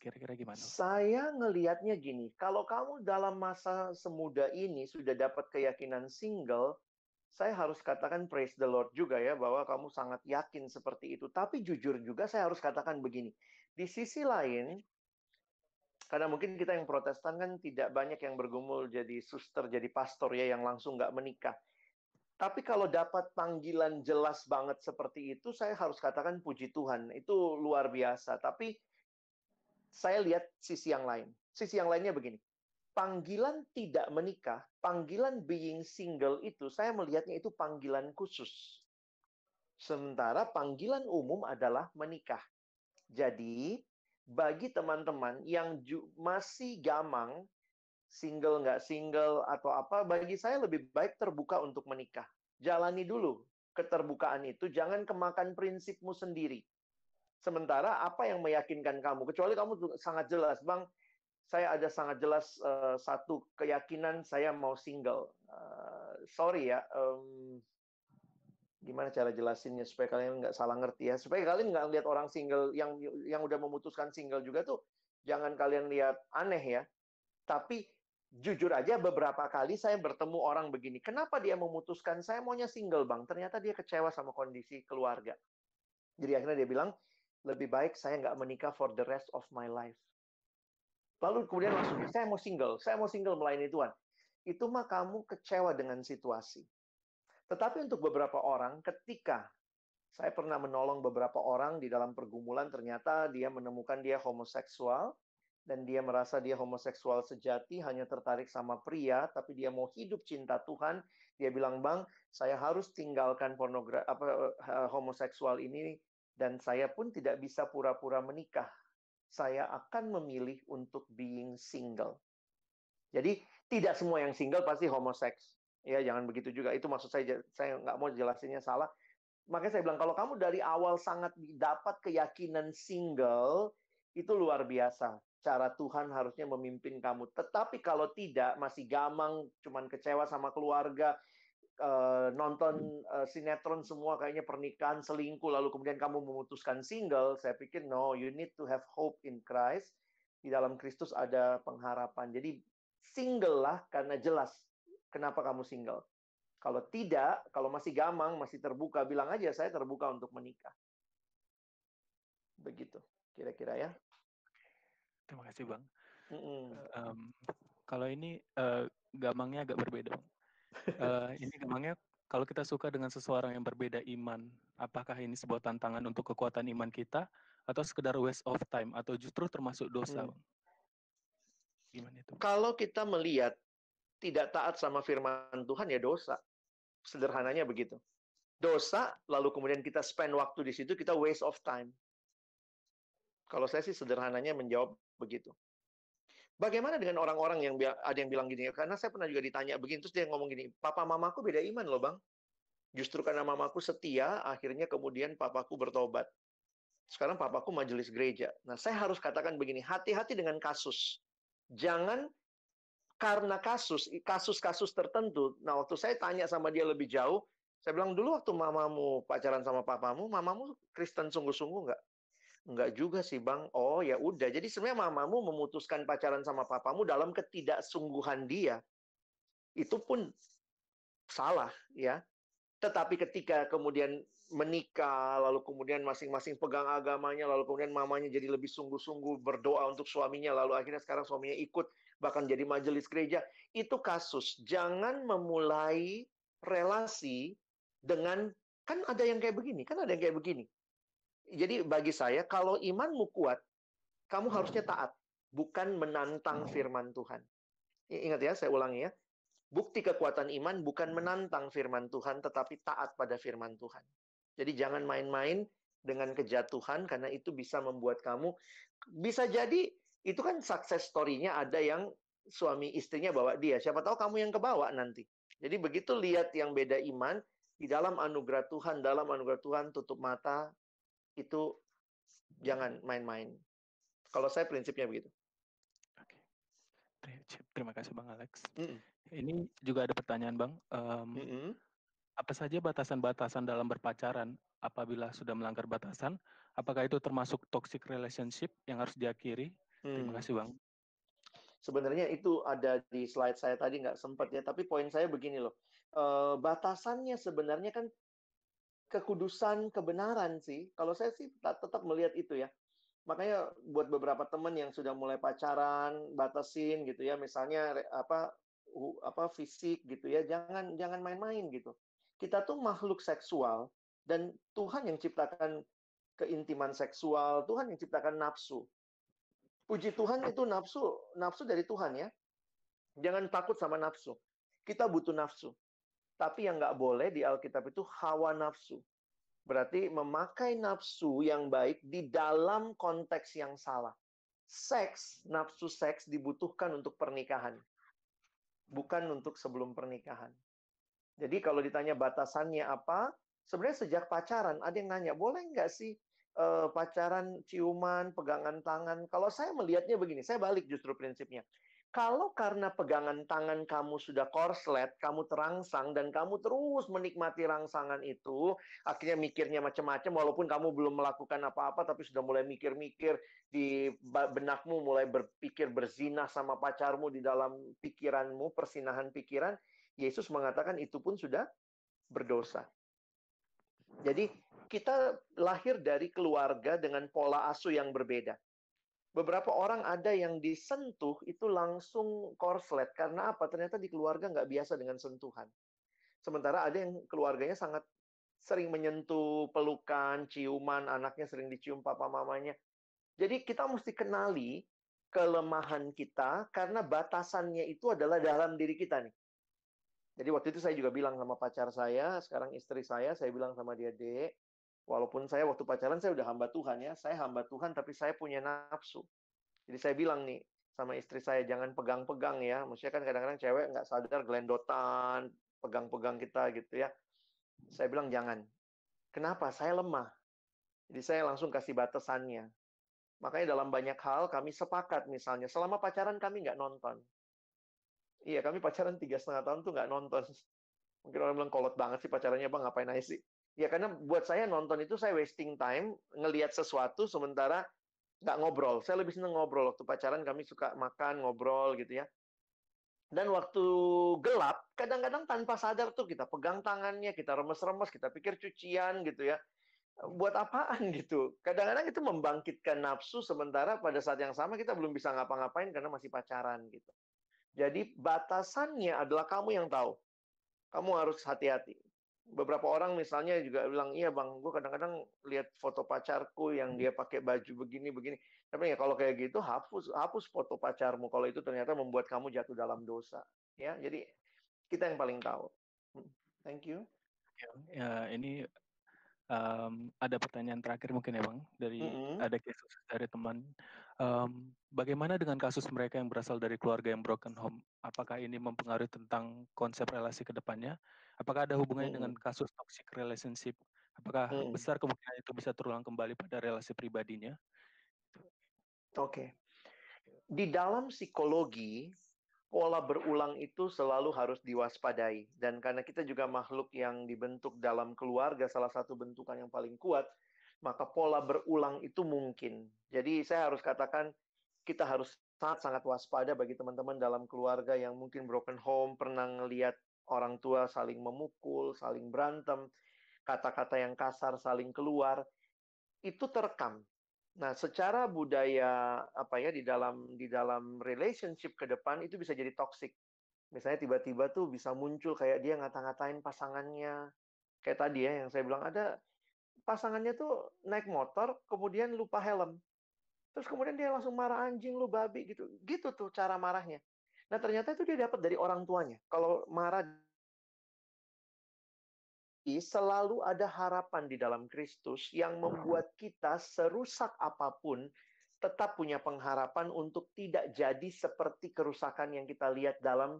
Kira-kira gimana? Saya ngelihatnya gini, kalau kamu dalam masa semuda ini sudah dapat keyakinan single, saya harus katakan praise the Lord juga ya, bahwa kamu sangat yakin seperti itu. Tapi jujur juga saya harus katakan begini, di sisi lain, karena mungkin kita yang Protestan kan tidak banyak yang bergumul jadi suster, jadi pastor ya, yang langsung nggak menikah. Tapi kalau dapat panggilan jelas banget seperti itu, saya harus katakan puji Tuhan, itu luar biasa. Tapi saya lihat sisi yang lain. Sisi yang lainnya begini, panggilan tidak menikah, panggilan being single itu, saya melihatnya itu panggilan khusus. Sementara panggilan umum adalah menikah. Jadi, bagi teman-teman yang masih gamang, single nggak single atau apa, bagi saya lebih baik terbuka untuk menikah. Jalani dulu keterbukaan itu, jangan kemakan prinsipmu sendiri. Sementara apa yang meyakinkan kamu, kecuali kamu sangat jelas, Bang, saya ada sangat jelas satu keyakinan saya mau single. Sorry ya, gimana cara jelasinnya supaya kalian nggak salah ngerti ya, supaya kalian nggak lihat orang single yang udah memutuskan single juga tuh, jangan kalian lihat aneh ya. Tapi jujur aja beberapa kali saya bertemu orang begini, kenapa dia memutuskan saya maunya single bang? Ternyata dia kecewa sama kondisi keluarga. Jadi akhirnya dia bilang, lebih baik saya nggak menikah for the rest of my life. Lalu kemudian langsung, saya mau single melayani Tuhan. Itu mah kamu kecewa dengan situasi. Tetapi untuk beberapa orang, ketika saya pernah menolong beberapa orang di dalam pergumulan, ternyata dia menemukan dia homoseksual, dan dia merasa dia homoseksual sejati, hanya tertarik sama pria, tapi dia mau hidup cinta Tuhan, dia bilang, Bang, saya harus tinggalkan homoseksual ini, dan saya pun tidak bisa pura-pura menikah. Saya akan memilih untuk being single. Jadi, tidak semua yang single pasti homoseks. Ya, jangan begitu juga. Itu maksud saya nggak mau jelasinnya salah. Makanya saya bilang, kalau kamu dari awal sangat dapat keyakinan single, itu luar biasa. Cara Tuhan harusnya memimpin kamu. Tetapi kalau tidak, masih gamang, cuman kecewa sama keluarga, nonton sinetron semua kayaknya pernikahan, selingkuh, lalu kemudian kamu memutuskan single, saya pikir, no, you need to have hope in Christ. Di dalam Kristus ada pengharapan. Jadi, single lah karena jelas kenapa kamu single. Kalau tidak, kalau masih gamang, masih terbuka, bilang aja saya terbuka untuk menikah. Begitu, kira-kira ya. Terima kasih, Bang. Mm-mm. Kalau ini gamangnya agak berbeda, Bang. Ini gamangnya kalau kita suka dengan seseorang yang berbeda iman, apakah ini sebuah tantangan untuk kekuatan iman kita, atau sekedar waste of time, atau justru termasuk dosa, Bang? Gimana itu? Kalau kita melihat tidak taat sama firman Tuhan, ya dosa. Sederhananya begitu. Dosa, lalu kemudian kita spend waktu di situ, kita waste of time. Kalau saya sih sederhananya menjawab begitu. Bagaimana dengan orang-orang yang ada yang bilang gini, karena saya pernah juga ditanya begini, terus dia ngomong gini, papa mamaku beda iman loh Bang. Justru karena mamaku setia, akhirnya kemudian papaku bertobat. Sekarang papaku majelis gereja. Nah, saya harus katakan begini, hati-hati dengan kasus. Jangan karena kasus-kasus tertentu. Nah, waktu saya tanya sama dia lebih jauh, saya bilang, dulu waktu mamamu pacaran sama papamu, mamamu Kristen sungguh-sungguh nggak? Enggak juga sih, Bang. Oh, ya udah. Jadi sebenarnya mamamu memutuskan pacaran sama papamu dalam ketidaksungguhan dia. Itu pun salah, ya. Tetapi ketika kemudian menikah, lalu kemudian masing-masing pegang agamanya, lalu kemudian mamanya jadi lebih sungguh-sungguh berdoa untuk suaminya, lalu akhirnya sekarang suaminya ikut, bahkan jadi majelis gereja, itu kasus. Jangan memulai relasi dengan, kan ada yang kayak begini, kan ada yang kayak begini. Jadi bagi saya, kalau imanmu kuat, kamu harusnya taat, bukan menantang firman Tuhan. Ingat ya, saya ulangi ya. Bukti kekuatan iman bukan menantang firman Tuhan, tetapi taat pada firman Tuhan. Jadi jangan main-main dengan kejatuhan, karena itu bisa membuat kamu, bisa jadi, itu kan success story-nya ada yang suami istrinya bawa dia. Siapa tahu kamu yang kebawa nanti. Jadi begitu lihat yang beda iman, di dalam anugerah Tuhan tutup mata, itu jangan main-main. Kalau saya prinsipnya begitu. Oke. Terima kasih Bang Alex. Mm-mm. Ini juga ada pertanyaan Bang. Apa saja batasan-batasan dalam berpacaran apabila sudah melanggar batasan? Apakah itu termasuk toxic relationship yang harus diakhiri? Terima kasih Bang. Sebenarnya itu ada di slide saya tadi, nggak sempat ya. Tapi poin saya begini loh. Batasannya sebenarnya kan kekudusan, kebenaran sih. Kalau saya sih tetap melihat itu ya. Makanya buat beberapa teman yang sudah mulai pacaran, batasin gitu ya, misalnya fisik gitu ya, jangan main-main gitu. Kita tuh makhluk seksual dan Tuhan yang ciptakan keintiman seksual, Tuhan yang ciptakan nafsu. Puji Tuhan itu nafsu dari Tuhan ya. Jangan takut sama nafsu. Kita butuh nafsu. Tapi yang nggak boleh di Alkitab itu hawa nafsu. Berarti memakai nafsu yang baik di dalam konteks yang salah. Nafsu seks dibutuhkan untuk pernikahan. Bukan untuk sebelum pernikahan. Jadi kalau ditanya batasannya apa, sebenarnya sejak pacaran, ada yang nanya, boleh nggak sih pacaran, ciuman, pegangan tangan? Kalau saya melihatnya begini, saya balik justru prinsipnya. Kalau karena pegangan tangan kamu sudah korslet, kamu terangsang, dan kamu terus menikmati rangsangan itu, akhirnya mikirnya macam-macam, walaupun kamu belum melakukan apa-apa, tapi sudah mulai mikir-mikir, di benakmu mulai berpikir berzina sama pacarmu di dalam pikiranmu, persinahan pikiran, Yesus mengatakan itu pun sudah berdosa. Jadi kita lahir dari keluarga dengan pola asuh yang berbeda. Beberapa orang ada yang disentuh itu langsung korslet. Karena apa? Ternyata di keluarga nggak biasa dengan sentuhan. Sementara ada yang keluarganya sangat sering menyentuh, pelukan, ciuman, anaknya sering dicium papa mamanya. Jadi kita mesti kenali, kelemahan kita karena batasannya itu adalah dalam diri kita nih. Jadi waktu itu saya juga bilang sama pacar saya, sekarang istri saya bilang sama dia, Dek, walaupun saya waktu pacaran saya udah hamba Tuhan ya, saya hamba Tuhan tapi saya punya nafsu. Jadi saya bilang nih sama istri saya, jangan pegang-pegang ya. Maksudnya kan kadang-kadang cewek nggak sadar gelendotan, pegang-pegang kita gitu ya. Saya bilang jangan. Kenapa? Saya lemah. Jadi saya langsung kasih batasannya. Makanya dalam banyak hal kami sepakat misalnya, selama pacaran kami nggak nonton. Iya, kami pacaran 3,5 tahun tuh nggak nonton. Mungkin orang bilang kolot banget sih pacarannya, Bang, ngapain aja sih? Ya karena buat saya nonton itu saya wasting time, ngelihat sesuatu sementara nggak ngobrol. Saya lebih seneng ngobrol. Waktu pacaran kami suka makan, ngobrol gitu ya. Dan waktu gelap, kadang-kadang tanpa sadar tuh kita pegang tangannya, kita remes-remes, kita pikir cucian gitu ya. Buat apaan gitu? Kadang-kadang itu membangkitkan nafsu, sementara pada saat yang sama kita belum bisa ngapa-ngapain karena masih pacaran gitu. Jadi batasannya adalah kamu yang tahu. Kamu harus hati-hati. Beberapa orang misalnya juga bilang, iya bang, gue kadang-kadang lihat foto pacarku yang dia pakai baju begini-begini. Tapi ya kalau kayak gitu, hapus foto pacarmu kalau itu ternyata membuat kamu jatuh dalam dosa. Ya, jadi kita yang paling tahu. Thank you. Ya, ini ada pertanyaan terakhir mungkin ya Bang, ada kasus dari teman. Bagaimana dengan kasus mereka yang berasal dari keluarga yang broken home? Apakah ini mempengaruhi tentang konsep relasi ke depannya? Apakah ada hubungannya dengan kasus toxic relationship? Apakah besar kemungkinan itu bisa terulang kembali pada relasi pribadinya? Oke. Di dalam psikologi, pola berulang itu selalu harus diwaspadai. Dan karena kita juga makhluk yang dibentuk dalam keluarga, salah satu bentukan yang paling kuat, maka pola berulang itu mungkin. Jadi saya harus katakan, kita harus sangat-sangat waspada bagi teman-teman dalam keluarga yang mungkin broken home, pernah ngelihat orang tua saling memukul, saling berantem, kata-kata yang kasar saling keluar, itu terekam. Nah, secara budaya apa ya di dalam relationship ke depan itu bisa jadi toxic. Misalnya tiba-tiba tuh bisa muncul kayak dia ngata-ngatain pasangannya. Kayak tadi ya yang saya bilang ada pasangannya tuh naik motor kemudian lupa helm. Terus kemudian dia langsung marah, anjing lu babi gitu. Gitu tuh cara marahnya. Nah, ternyata itu dia dapat dari orang tuanya. Kalau marah selalu ada harapan di dalam Kristus yang membuat kita serusak apapun tetap punya pengharapan untuk tidak jadi seperti kerusakan yang kita lihat dalam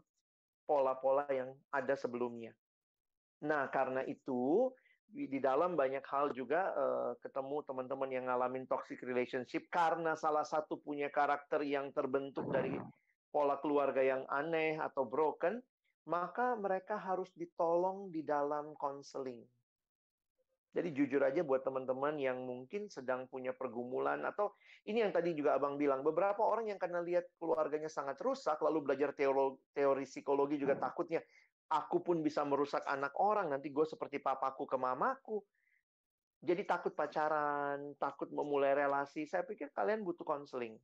pola-pola yang ada sebelumnya. Nah, karena itu di dalam banyak hal juga ketemu teman-teman yang ngalamin toxic relationship karena salah satu punya karakter yang terbentuk dari pola keluarga yang aneh atau broken, maka mereka harus ditolong di dalam konseling. Jadi jujur aja buat teman-teman yang mungkin sedang punya pergumulan atau ini yang tadi juga Abang bilang, beberapa orang yang karena lihat keluarganya sangat rusak lalu belajar teori psikologi juga takutnya aku pun bisa merusak anak orang, nanti gue seperti papaku ke mamaku. Jadi takut pacaran, takut memulai relasi. Saya pikir kalian butuh konseling.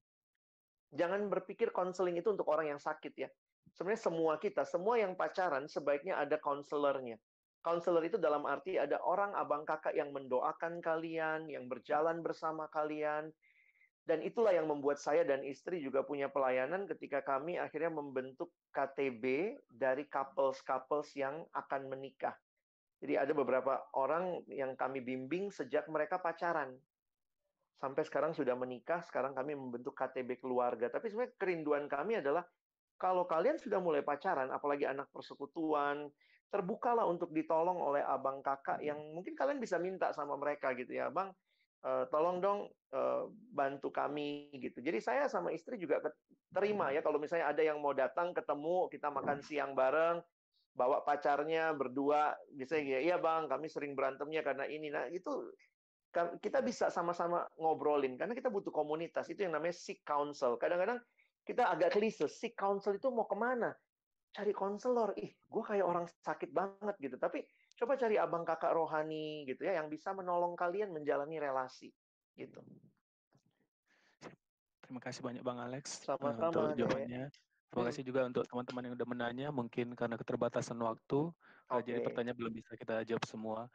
Jangan berpikir konseling itu untuk orang yang sakit ya. Sebenarnya semua kita, semua yang pacaran sebaiknya ada konselornya. Konselor itu dalam arti ada orang abang kakak yang mendoakan kalian, yang berjalan bersama kalian. Dan itulah yang membuat saya dan istri juga punya pelayanan ketika kami akhirnya membentuk KTB dari couples-couples yang akan menikah. Jadi ada beberapa orang yang kami bimbing sejak mereka pacaran. Sampai sekarang sudah menikah, sekarang kami membentuk KTB keluarga. Tapi sebenarnya kerinduan kami adalah kalau kalian sudah mulai pacaran, apalagi anak persekutuan, terbukalah untuk ditolong oleh abang kakak yang mungkin kalian bisa minta sama mereka gitu ya, Bang, tolong dong bantu kami gitu. Jadi saya sama istri juga terima ya kalau misalnya ada yang mau datang ketemu, kita makan siang bareng, bawa pacarnya berdua, bisa ya, iya Bang, kami sering berantemnya karena ini. Nah, itu kita bisa sama-sama ngobrolin karena kita butuh komunitas. Itu yang namanya seek counsel. Kadang-kadang kita agak klise, seek counsel itu mau kemana? Cari konselor. Ih, gue kayak orang sakit banget gitu. Tapi coba cari abang kakak rohani gitu ya, yang bisa menolong kalian menjalani relasi gitu. Terima kasih banyak Bang Alex Sama-sama, untuk jawabannya. Terima kasih juga untuk teman-teman yang udah menanya. Mungkin karena keterbatasan waktu, jadi pertanyaan belum bisa kita jawab semua.